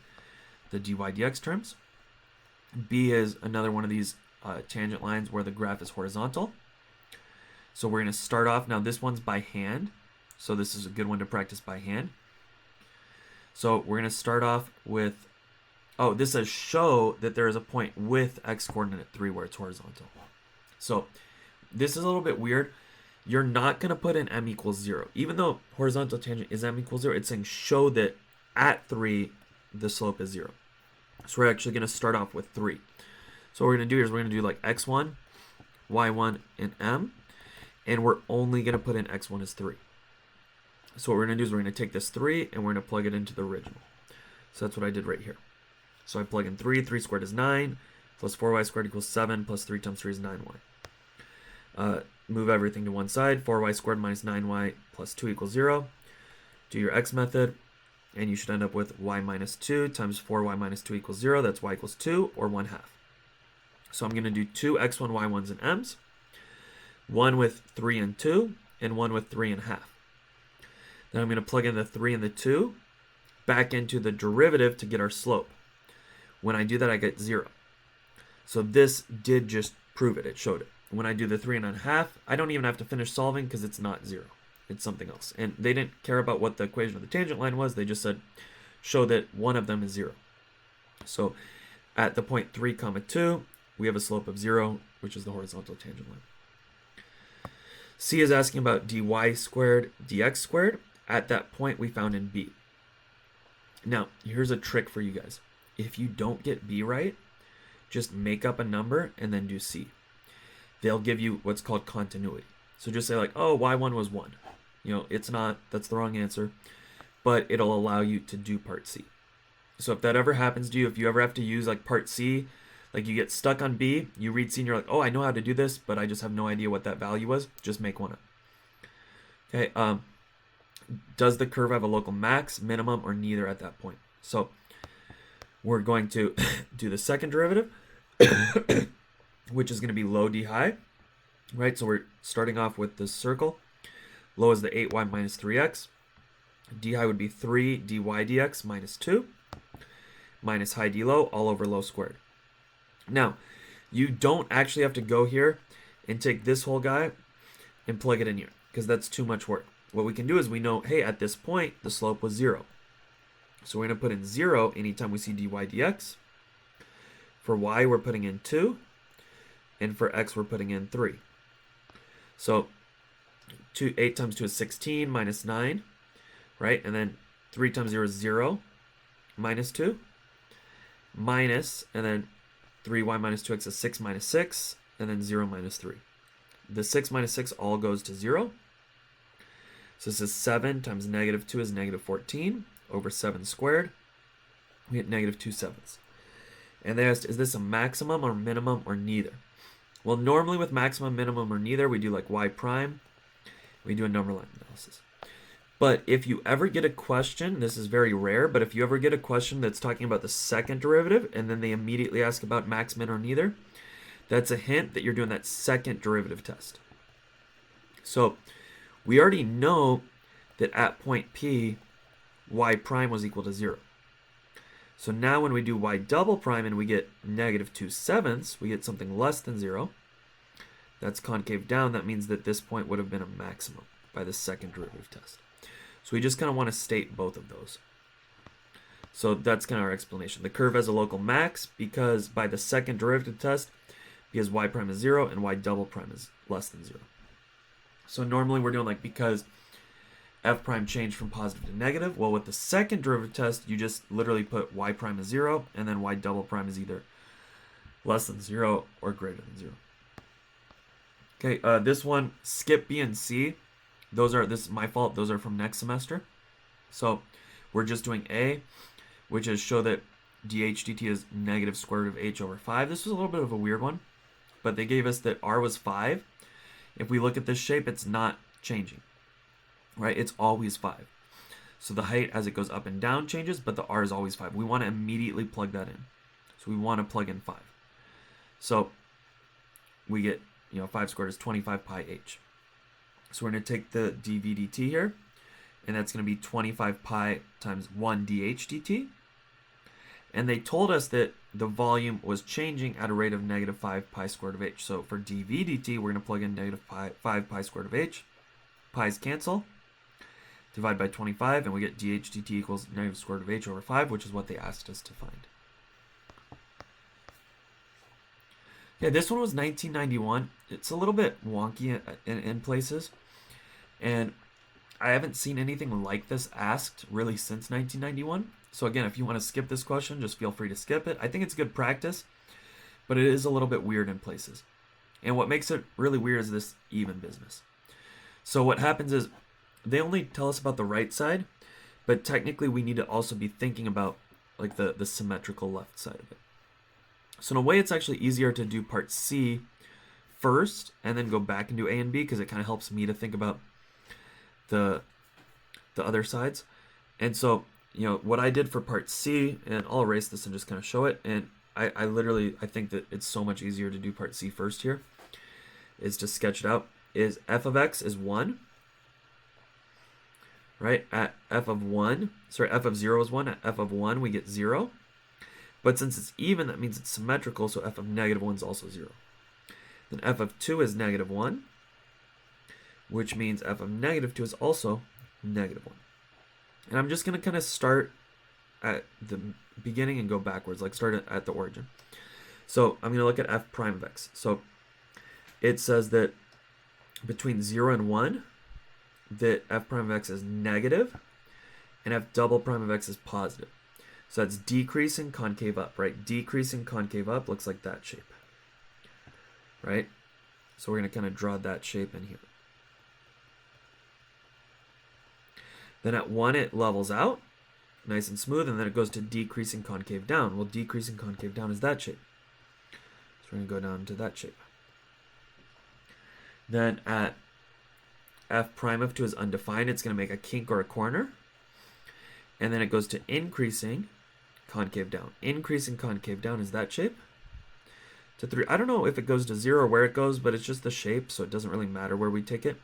the dy dx terms. B is another one of these tangent lines where the graph is horizontal. So we're going to start off, now this one's by hand, so this is a good one to practice by hand. So we're going to start off with, this says show that there is a point with x coordinate 3 where it's horizontal. So this is a little bit weird. You're not going to put in m equals 0. Even though horizontal tangent is m equals 0, it's saying show that at 3 the slope is 0. So we're actually going to start off with 3. So what we're going to do is we're going to do like x1, y1, and m. And we're only going to put in x1 as 3. So what we're going to do is we're going to take this 3 and we're going to plug it into the original. So that's what I did right here. So I plug in 3. 3 squared is 9. Plus 4y squared equals 7. Plus 3 times 3 is 9y. Move everything to one side. 4y squared minus 9y plus 2 equals 0. Do your x method. And you should end up with y minus 2 times 4y minus 2 equals 0. That's y equals 2 or 1/2. So I'm going to do 2 x1, y1s, and m's. One with 3 and 2. And one with 3 and 1/2. Then I'm going to plug in the 3 and the 2 back into the derivative to get our slope. When I do that, I get 0. So this did just prove it. It showed it. When I do the 3 and 1/2, I don't even have to finish solving because it's not 0. It's something else. And they didn't care about what the equation of the tangent line was. They just said, show that one of them is 0. So at the point 3, 2, we have a slope of 0, which is the horizontal tangent line. C is asking about dy squared, dx squared. At that point, we found in B. Now, here's a trick for you guys. If you don't get B right, just make up a number and then do C. They'll give you what's called continuity. So just say like, oh, y1 was 1. It's not, that's the wrong answer, but it'll allow you to do part C. So if that ever happens to you, if you ever have to use like part C, Like you get stuck on B, you read C and you're like, oh, I know how to do this, but I just have no idea what that value was. Just make one up. Okay, does the curve have a local max, minimum, or neither at that point? So we're going to do the second derivative, which is going to be low d high, right? So we're starting off with this circle. Low is the 8y minus 3x. D high would be 3 dy dx minus 2 minus high d low all over low squared. Now, you don't actually have to go here and take this whole guy and plug it in here because that's too much work. What we can do is we know, hey, at this point, the slope was 0. So we're going to put in 0 anytime we see dy dx. For y, we're putting in 2. And for x, we're putting in 3. So 8 times 2 is 16 minus 9, right? And then 3 times 0 is 0 minus 2 minus, and then 3y minus 2x is 6 minus 6, and then 0 minus 3. The 6 minus 6 all goes to 0. So this is 7 times negative 2 is negative 14 over 7 squared. We get negative 2 sevenths. And they asked, is this a maximum or minimum or neither? Well, normally with maximum, minimum, or neither, we do like y prime. We do a number line analysis. But if you ever get a question, this is very rare, but if you ever get a question that's talking about the second derivative and then they immediately ask about max, min, or neither, that's a hint that you're doing that second derivative test. So we already know that at point P, y prime was equal to 0. So now when we do y double prime and we get negative 2 sevenths, we get something less than 0. That's concave down. That means that this point would have been a maximum by the second derivative test. So we just kind of want to state both of those. So that's kind of our explanation. The curve has a local max because by the second derivative test, because y prime is 0 and y double prime is less than 0. So normally we're doing like because f prime changed from positive to negative. Well, with the second derivative test, you just literally put y prime is 0 and then y double prime is either less than 0 or greater than 0. Okay, this one, skip B and C. This is my fault. Those are from next semester. So we're just doing A, which is show that dh dt is negative square root of h over 5. This was a little bit of a weird one, but they gave us that r was 5. If we look at this shape, it's not changing, right? It's always 5. So the height as it goes up and down changes, but the r is always 5. We want to immediately plug that in. So we want to plug in 5. So we get, 5 squared is 25 pi h. So we're going to take the dv dt here, and that's going to be 25 pi times 1 dh dt. And they told us that the volume was changing at a rate of negative 5 pi squared of h. So for dv dt, we're going to plug in negative 5 pi squared of h. Pi's cancel. Divide by 25, and we get dh dt equals negative square root of h over 5, which is what they asked us to find. Yeah, this one was 1991. It's a little bit wonky in places. And I haven't seen anything like this asked really since 1991. So again, if you want to skip this question, just feel free to skip it. I think it's good practice, but it is a little bit weird in places. And what makes it really weird is this even business. So what happens is they only tell us about the right side, but technically we need to also be thinking about like the symmetrical left side of it. So in a way, it's actually easier to do part C first and then go back and do A and B because it kind of helps me to think about the other sides. And so, what I did for part C, and I'll erase this and just kind of show it. And I literally think that it's so much easier to do part C first here, is to sketch it out. Is f of x is 1, right? At f of 0 is 1. At f of 1, we get 0. But since it's even, that means it's symmetrical, so f of negative 1 is also 0. Then f of 2 is negative 1, which means f of negative 2 is also negative 1. And I'm just going to kind of start at the beginning and go backwards, like start at the origin. So I'm going to look at f prime of x. So it says that between 0 and 1, that f prime of x is negative, and f double prime of x is positive. So that's decreasing concave up, right? Decreasing concave up looks like that shape, right? So we're going to kind of draw that shape in here. Then at 1, it levels out, nice and smooth, and then it goes to decreasing concave down. Well, decreasing concave down is that shape. we're going to go down to that shape. Then at f prime of 2 is undefined. It's going to make a kink or a corner. And then it goes to increasing concave down. Increasing concave down is that shape. To 3. I don't know if it goes to 0 or where it goes, but it's just the shape, so it doesn't really matter where we take it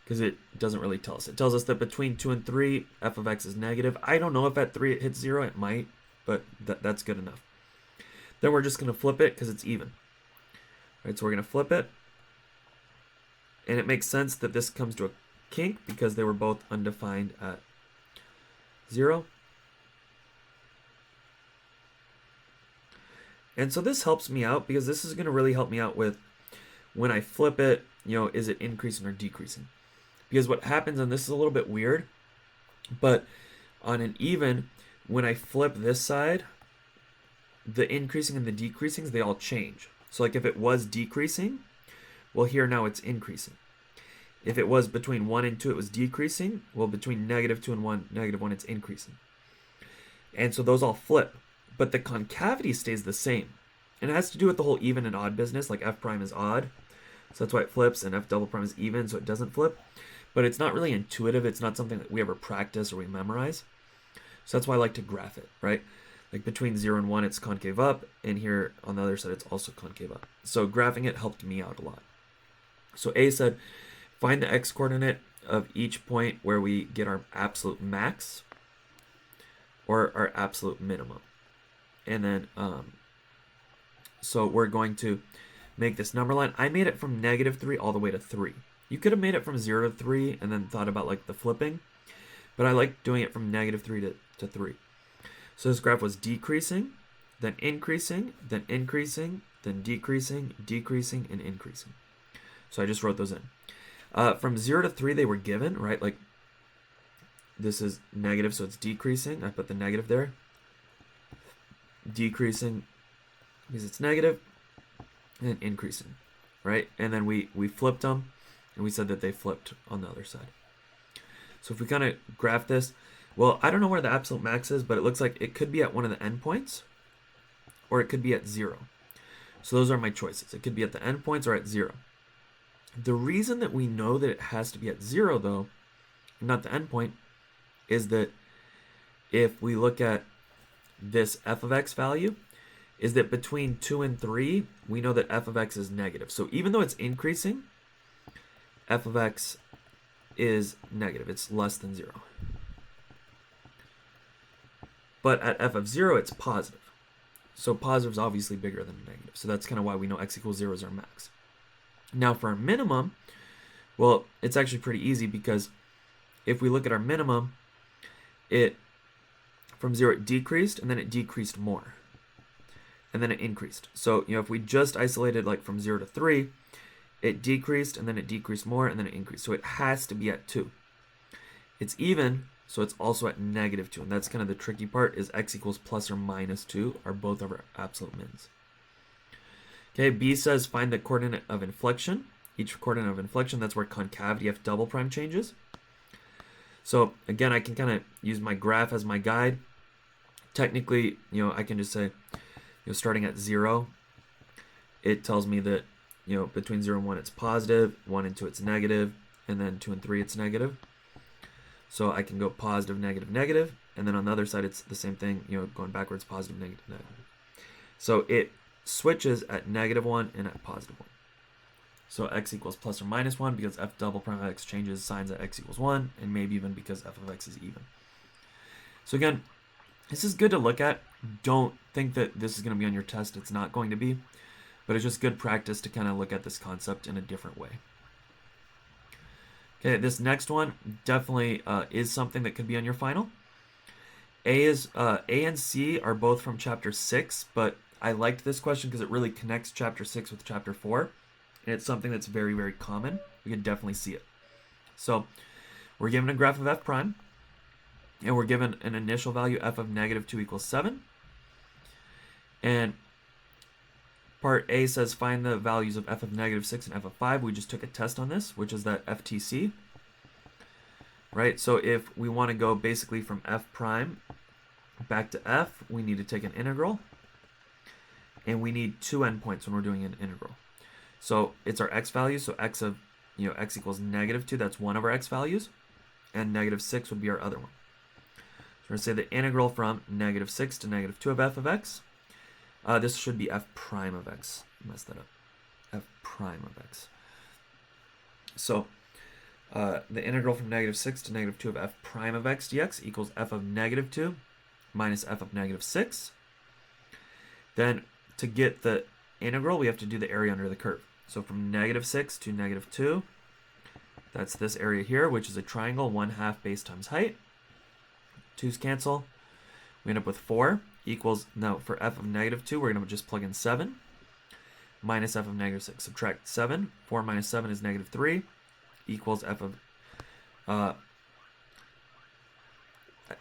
because it doesn't really tell us. It tells us that between 2 and 3, f of x is negative. I don't know if at 3 it hits 0. It might, but that's good enough. Then we're just going to flip it because it's even. All right, so we're going to flip it. And it makes sense that this comes to a kink because they were both undefined at 0. And so this helps me out because this is going to really help me out with when I flip it, is it increasing or decreasing? Because what happens, and this is a little bit weird, but on an even, when I flip this side, the increasing and the decreasing, they all change. So like if it was decreasing, well here now it's increasing. If it was between 1 and 2, it was decreasing. Well, between -2 and 1, -1, it's increasing. And so those all flip. But the concavity stays the same. And it has to do with the whole even and odd business. Like f prime is odd, so that's why it flips, and f double prime is even, so it doesn't flip. But it's not really intuitive. It's not something that we ever practice or we memorize. So that's why I like to graph it, right? Like between 0 and 1, it's concave up, and here on the other side, it's also concave up. So graphing it helped me out a lot. So A said, find the x-coordinate of each point where we get our absolute max or our absolute minimum. And then, so we're going to make this number line. I made it from -3 all the way to 3. You could have made it from 0 to 3 and then thought about like the flipping, but I like doing it from -3 to 3. So this graph was decreasing, then increasing, then increasing, then decreasing, decreasing, and increasing. So I just wrote those in. From 0 to 3, they were given, right? Like this is negative, so it's decreasing. I put the negative there. Decreasing because it's negative, and increasing, right? And then we flipped them, and we said that they flipped on the other side. So if we kind of graph this, well, I don't know where the absolute max is, but it looks like it could be at one of the endpoints, or it could be at 0. So those are my choices. It could be at the endpoints or at 0. The reason that we know that it has to be at 0, though, not the endpoint, is that if we look at this f of x value, is that between 2 and 3, we know that f of x is negative. So even though it's increasing, f of x is negative. It's less than 0. But at f of 0, it's positive. So positive is obviously bigger than negative. So that's kind of why we know x equals 0 is our max. Now for our minimum, well, it's actually pretty easy because if we look at our minimum, from 0 it decreased, and then it decreased more. And then it increased. So, if we just isolated like from 0 to 3, it decreased, and then it decreased more, and then it increased. So it has to be at 2. It's even, so it's also at -2. And that's kind of the tricky part, is x equals plus or minus 2 are both of our absolute mins. Okay, B says find the coordinate of inflection. Each coordinate of inflection, that's where concavity f double prime changes. So again, I can kind of use my graph as my guide. Technically, I can just say, starting at 0, it tells me that, between 0 and 1 it's positive, 1 and 2 it's negative, and then 2 and 3 it's negative. So I can go positive, negative, negative, and then on the other side it's the same thing, going backwards, positive, negative, negative. So it switches at -1 and at +1. So x equals plus or minus 1 because f double prime of x changes signs at x equals 1, and maybe even because f of x is even. So again, this is good to look at. Don't think that this is going to be on your test. It's not going to be. But it's just good practice to kind of look at this concept in a different way. Okay, this next one definitely is something that could be on your final. A and C are both from chapter 6, but I liked this question because it really connects chapter 6 with chapter 4. And it's something that's very, very common. We can definitely see it. So we're given a graph of f prime. And we're given an initial value f of -2 equals 7. And part A says find the values of f of -6 and f of 5. We just took a test on this, which is that FTC. Right? So if we want to go basically from f prime back to f, we need to take an integral. and we need two endpoints when we're doing an integral. So it's our x value, so x of, x equals -2, that's one of our x values, and -6 would be our other one. So we're going to say the integral from -6 to -2 of f of x. This should be f prime of x. I messed that up. F prime of x. So the integral from -6 to -2 of f prime of x dx equals f of -2 minus f of -6. Then to get the integral, we have to do the area under the curve. So from -6 to -2, that's this area here, which is a triangle, 1/2 base times height. 2's cancel. We end up with 4 equals, now for f of -2, we're going to just plug in 7 minus f of -6. Subtract 7. 4 minus 7 is -3 equals f of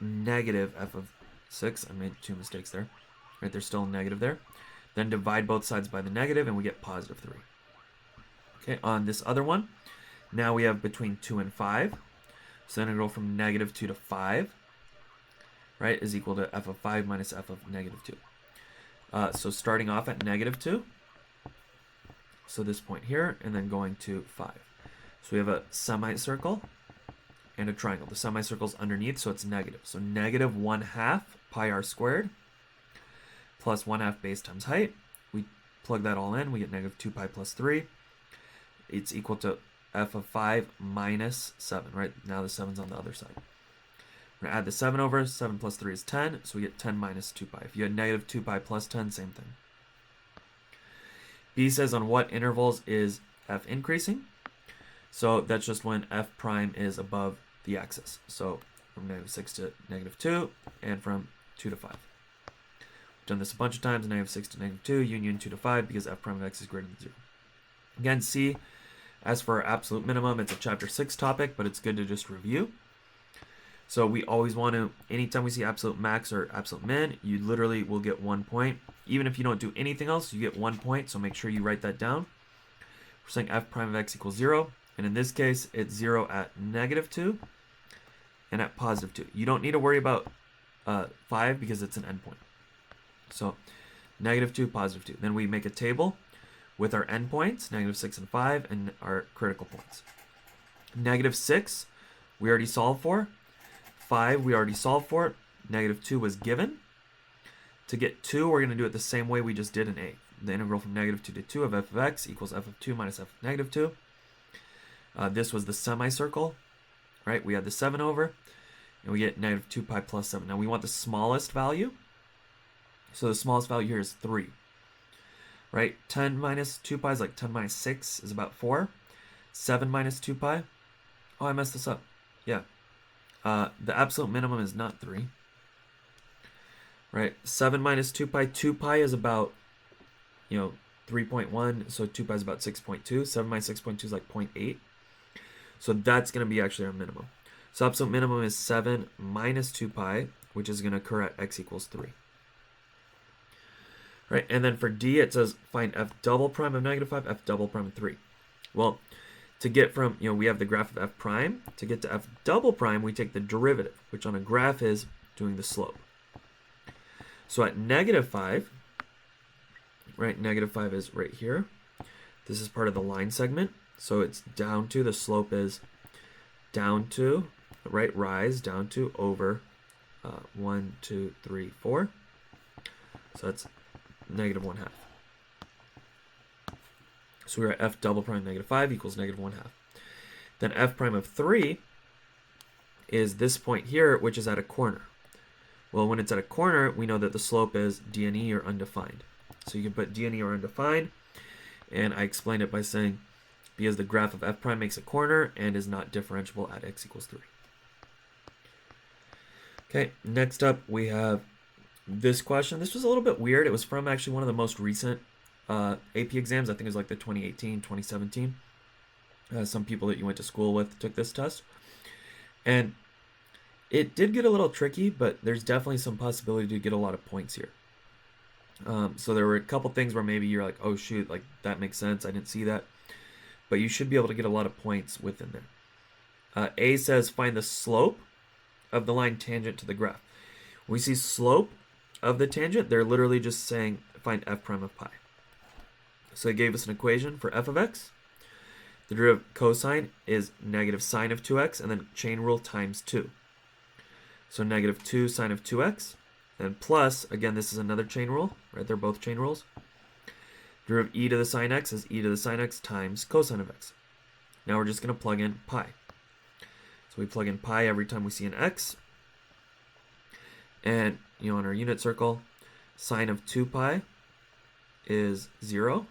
negative f of 6. I made two mistakes there. Right, there's still a negative there. Then divide both sides by the negative, and we get +3. Okay, on this other one, now we have between 2 and 5. So integral from -2 to 5, right, is equal to f of 5 minus f of -2. So starting off at -2, so this point here, and then going to 5. So we have a semicircle and a triangle. The semicircle's underneath, so it's negative. So -1/2 pi r squared plus 1/2 base times height. We plug that all in, we get -2 pi plus 3. It's equal to f of 5 minus 7, right? Now the 7's on the other side. We're going to add the 7 over. 7 plus 3 is 10, so we get 10 minus 2 pi. If you had -2 pi plus 10, same thing. B says on what intervals is f increasing? So that's just when f prime is above the axis. So from -6 to -2, and from 2 to 5. We've done this a bunch of times, -6 to -2, union 2 to 5, because f prime of x is greater than 0. Again, C, as for our absolute minimum, it's a chapter 6 topic, but it's good to just review. So we always want to, anytime we see absolute max or absolute min, you literally will get 1 point. Even if you don't do anything else, you get 1 point, so make sure you write that down. We're saying f prime of x equals 0, and in this case, it's 0 at -2 and at +2. You don't need to worry about 5 because it's an endpoint. So -2, +2. Then we make a table with our endpoints, -6 and 5, and our critical points. -6, we already solved for. 5, we already solved for it. -2 was given. To get 2, we're going to do it the same way we just did in A. The integral from -2 to 2 of f of x equals f of 2 minus f of -2. This was the semicircle, right? We had the 7 over, and we get -2 pi plus 7. Now we want the smallest value. So the smallest value here is 3. Right? 10 minus 2 pi is like 10 minus 6 is about 4. 7 minus 2 pi. Oh, I messed this up. Yeah. The absolute minimum is not 3. Right? 7 minus 2 pi. 2 pi is about, 3.1. So 2 pi is about 6.2. 7 minus 6.2 is like 0.8. So that's going to be actually our minimum. So absolute minimum is 7 minus 2 pi, which is going to occur at x equals 3. Right, and then for D, it says find f double prime of -5, f double prime of 3. Well, to get from, we have the graph of f prime. To get to f double prime, we take the derivative, which on a graph is doing the slope. So at -5, right, -5 is right here. This is part of the line segment. So it's down to, the slope is down to, right, rise, down to, over 1, 2, 3, 4. So that's -1/2. So we're at f double prime -5 equals -1/2. Then f prime of 3 is this point here, which is at a corner. Well, when it's at a corner, we know that the slope is d and e or undefined. So you can put d and e or undefined, and I explained it by saying because the graph of f prime makes a corner and is not differentiable at x equals 3. Okay, next up we have this question. This was a little bit weird. It was from actually one of the most recent AP exams. I think it was like the 2018, 2017. Some people that you went to school with took this test. And it did get a little tricky, but there's definitely some possibility to get a lot of points here. So there were a couple things where maybe you're like, oh shoot, like that makes sense. I didn't see that. But you should be able to get a lot of points within there. A says find the slope of the line tangent to the graph. When we see slope of the tangent, they're literally just saying find f prime of pi. So it gave us an equation for f of x. The derivative cosine is negative sine of 2x, and then chain rule times 2. So negative 2 sine of 2x, and plus, again, this is another chain rule, right? They're both chain rules. Derivative e to the sine x is e to the sine x times cosine of x. Now we're just going to plug in pi. So we plug in pi every time we see an x. And, on our unit circle, sine of 2 pi is 0.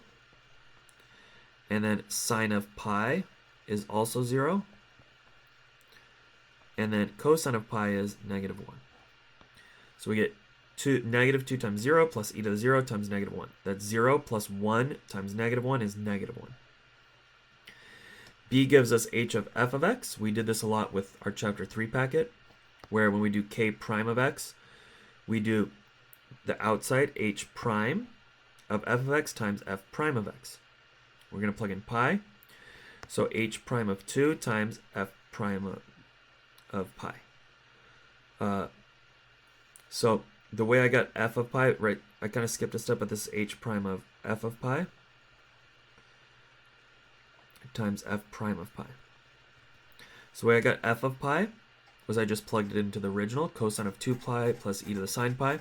And then sine of pi is also 0. And then cosine of pi is negative 1. So we get negative 2 times 0 plus e to the 0 times negative 1. That's 0 plus 1 times negative 1 is negative 1. B gives us h of f of x. We did this a lot with our chapter 3 packet, where when we do k prime of x, we do the outside h prime of f of x times f prime of x. We're going to plug in pi. So h prime of 2 times f prime of pi. So the way I got f of pi, right, I kind of skipped a step, but this is h prime of f of pi times f prime of pi. So the way I got f of pi was I just plugged it into the original, cosine of 2 pi plus e to the sine pi.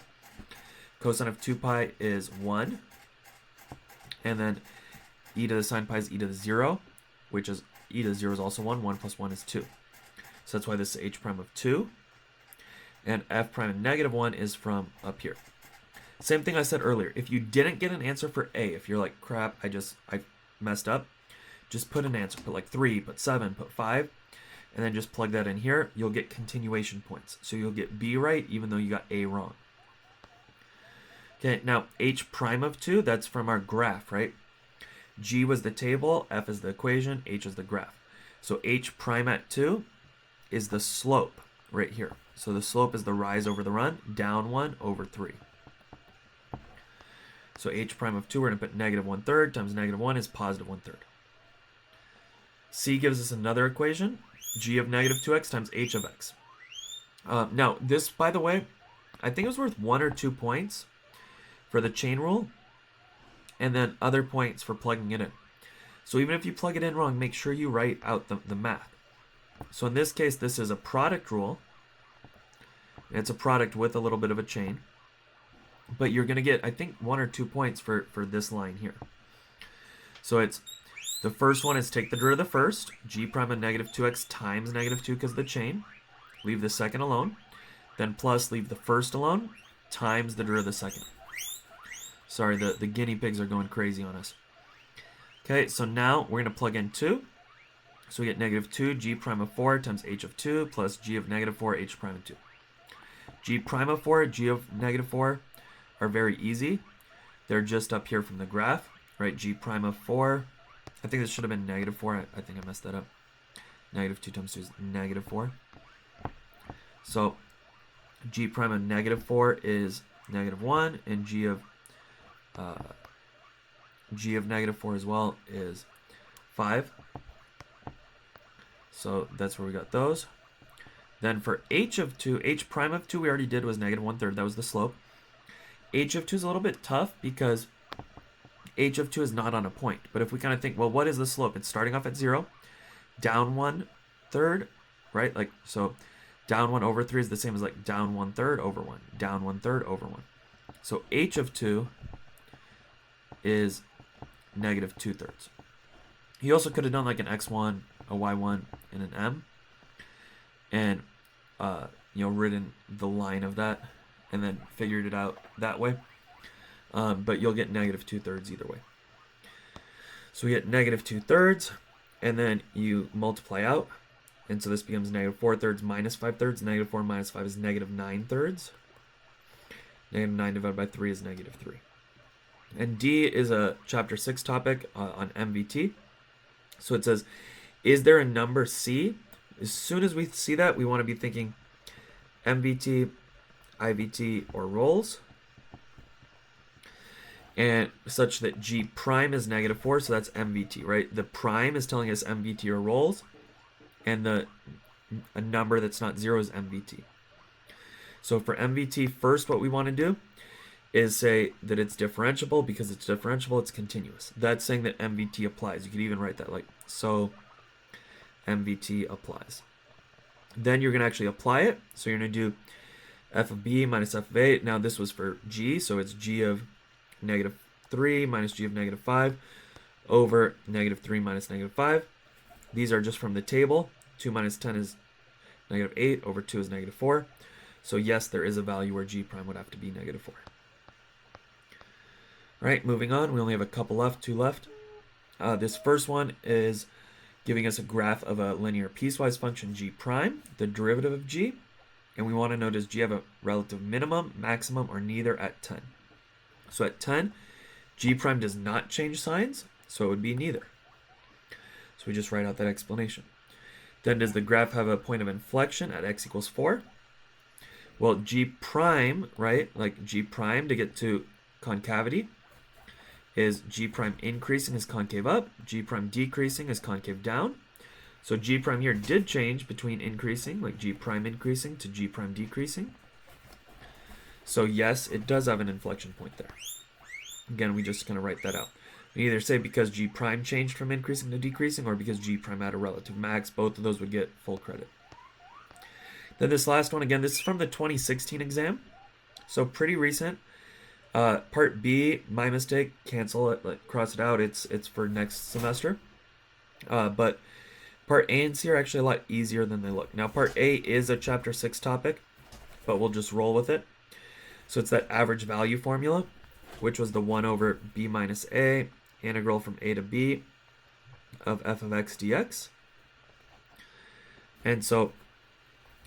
Cosine of 2 pi is 1. And then e to the sine pi is e to the 0, which is e to the 0 is also 1. 1 plus 1 is 2. So that's why this is h prime of 2. And f prime of negative 1 is from up here. Same thing I said earlier. If you didn't get an answer for A, if you're like, crap, I messed up, just put an answer. Put like 3, put 7, put 5, and then just plug that in here. You'll get continuation points. So you'll get B right even though you got A wrong. Okay, now h prime of 2, that's from our graph, right? G was the table, F is the equation, H is the graph. So h prime at 2 is the slope right here. So the slope is the rise over the run, down 1 over 3. So h prime of 2, we're going to put negative 1/3 times negative 1 is positive 1/3. C gives us another equation, g of negative 2x times h of x. Now, this, by the way, I think it was worth 1 or 2 points for the chain rule, and then other points for plugging it in. So even if you plug it in wrong, make sure you write out the math. So in this case, this is a product rule. It's a product with a little bit of a chain. But you're going to get, I think, 1 or 2 points for this line here. So it's, the first one is take the derivative of the first, g prime of negative 2x times negative 2 because of the chain. Leave the second alone. Then plus leave the first alone times the derivative of the second. Sorry, the guinea pigs are going crazy on us. Okay, so now we're going to plug in 2. So we get negative 2 g prime of 4 times h of 2 plus g of negative 4 h prime of 2. G prime of 4, g of negative 4 are very easy. They're just up here from the graph, right? G prime of 4. I think this should have been negative 4. I think I messed that up. Negative 2 times 2 is negative 4. So g prime of negative 4 is negative 1, and g of negative 4 as well is 5. So that's where we got those. Then for h of 2, h prime of 2 we already did was negative 1/3. That was the slope. H of 2 is a little bit tough because h of 2 is not on a point. But if we kind of think, well, what is the slope? It's starting off at 0, down 1/3, right? Like, so down 1 over 3 is the same as like down 1/3 over 1, down 1/3 over 1. So h of 2 is negative 2/3. You also could have done like an x1, a y1, and an m, and written the line of that, and then figured it out that way. But you'll get negative 2/3 either way. So we get negative 2/3, and then you multiply out, and so this becomes negative 4/3 minus 5/3. Negative 4 minus 5 is negative 9/3. Negative 9 divided by 3 is negative 3. And D is a chapter 6 topic on MVT. So it says, is there a number C? As soon as we see that, we want to be thinking MVT, IVT, or rolls. And such that G prime is negative 4, so that's MVT, right? The prime is telling us MVT or rolls, and a number that's not 0 is MVT. So for MVT, first what we want to do is say that it's differentiable. Because it's differentiable, it's continuous. That's saying that MVT applies. You could even write that like so. MVT applies. Then you're going to actually apply it. So you're going to do f of b minus f of a. Now this was for g, so it's g of negative 3 minus g of negative 5 over negative 3 minus negative 5. These are just from the table. 2 minus 10 is negative 8 over 2 is negative 4. So yes, there is a value where g prime would have to be negative 4. All right, moving on. We only have a couple left, 2 left. This first one is giving us a graph of a linear piecewise function g prime, the derivative of g. And we want to know, does g have a relative minimum, maximum, or neither at 10? So at 10, g prime does not change signs, so it would be neither. So we just write out that explanation. Then does the graph have a point of inflection at x equals 4? Well, g prime, right, like g prime to get to concavity is g prime increasing is concave up, g prime decreasing is concave down. So g prime here did change between increasing, like g prime increasing to g prime decreasing. So yes, it does have an inflection point there. Again, we just kind of write that out. We either say because g prime changed from increasing to decreasing, or because g prime had a relative max. Both of those would get full credit. Then this last one, again, this is from the 2016 exam. So pretty recent. Part B, my mistake, cancel it, like cross it out. It's for next semester. But Part A and C are actually a lot easier than they look. Now, Part A is a Chapter 6 topic, but we'll just roll with it. So it's that average value formula, which was the 1 over b minus a, integral from a to b of f of x dx. And so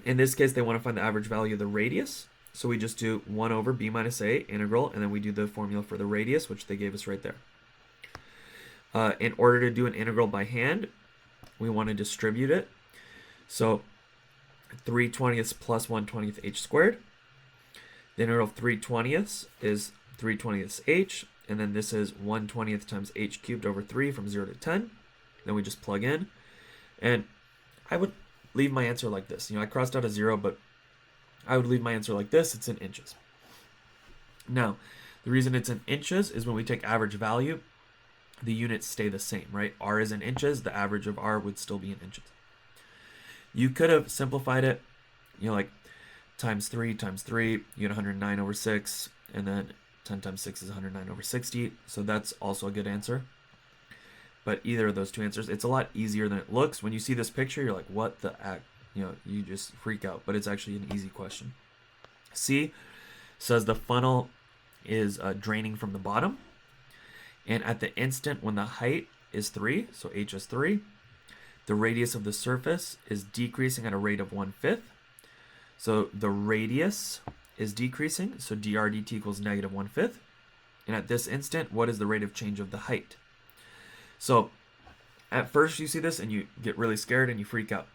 in this case, they want to find the average value of the radius. So we just do 1 over b minus a, integral, and then we do the formula for the radius, which they gave us right there. In order to do an integral by hand, we want to distribute it. So 3/20 plus 1/20 h squared. The integral of 3/20 is 3/20 h, and then this is 1/20 times h cubed over 3 from 0 to 10. Then we just plug in. And I would leave my answer like this. I crossed out a 0, but I would leave my answer like this. It's in inches. Now, the reason it's in inches is when we take average value, the units stay the same, right? R is in inches. The average of R would still be in inches. You could have simplified it, like times 3 times 3, you get 109 over 6, and then 10 times 6 is 109 over 60. So that's also a good answer. But either of those two answers, it's a lot easier than it looks. When you see this picture, you're like, what the heck? You just freak out. But it's actually an easy question. C says the funnel is draining from the bottom. And at the instant when the height is 3, so h is 3, the radius of the surface is decreasing at a rate of 1/5. So the radius is decreasing, so dr dt equals negative 1/5. And at this instant, what is the rate of change of the height? So at first you see this and you get really scared and you freak out.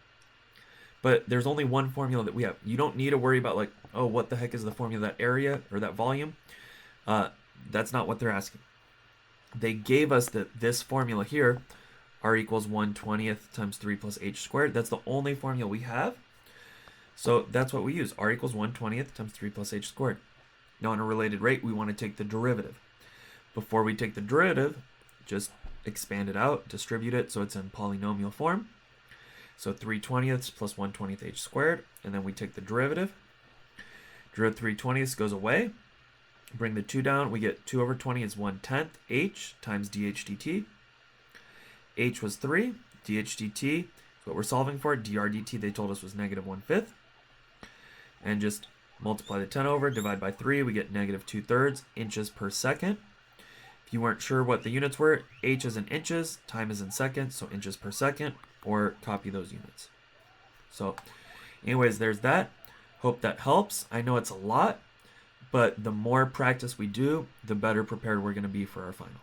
But there's only one formula that we have. You don't need to worry about like, oh, what the heck is the formula of that area or that volume? That's not what they're asking. They gave us this formula here, r equals 1/20 times 3 plus h squared. That's the only formula we have. So that's what we use. R equals 1/20 times 3 plus h squared. Now on a related rate, we want to take the derivative. Before we take the derivative, just expand it out, distribute it so it's in polynomial form. So 3/20 plus 1/20 h squared, and then we take the derivative. Derivative 3/20 goes away. Bring the 2 down, we get 2 over 20 is 1/10 h times dh dt. H was 3, dh dt is what we're solving for. dr dt they told us was negative 1/5. And just multiply the 10 over, divide by 3, we get negative 2/3 inches per second. If you weren't sure what the units were, h is in inches, time is in seconds, so inches per second, or copy those units. So anyways, there's that. Hope that helps. I know it's a lot, but the more practice we do, the better prepared we're going to be for our final.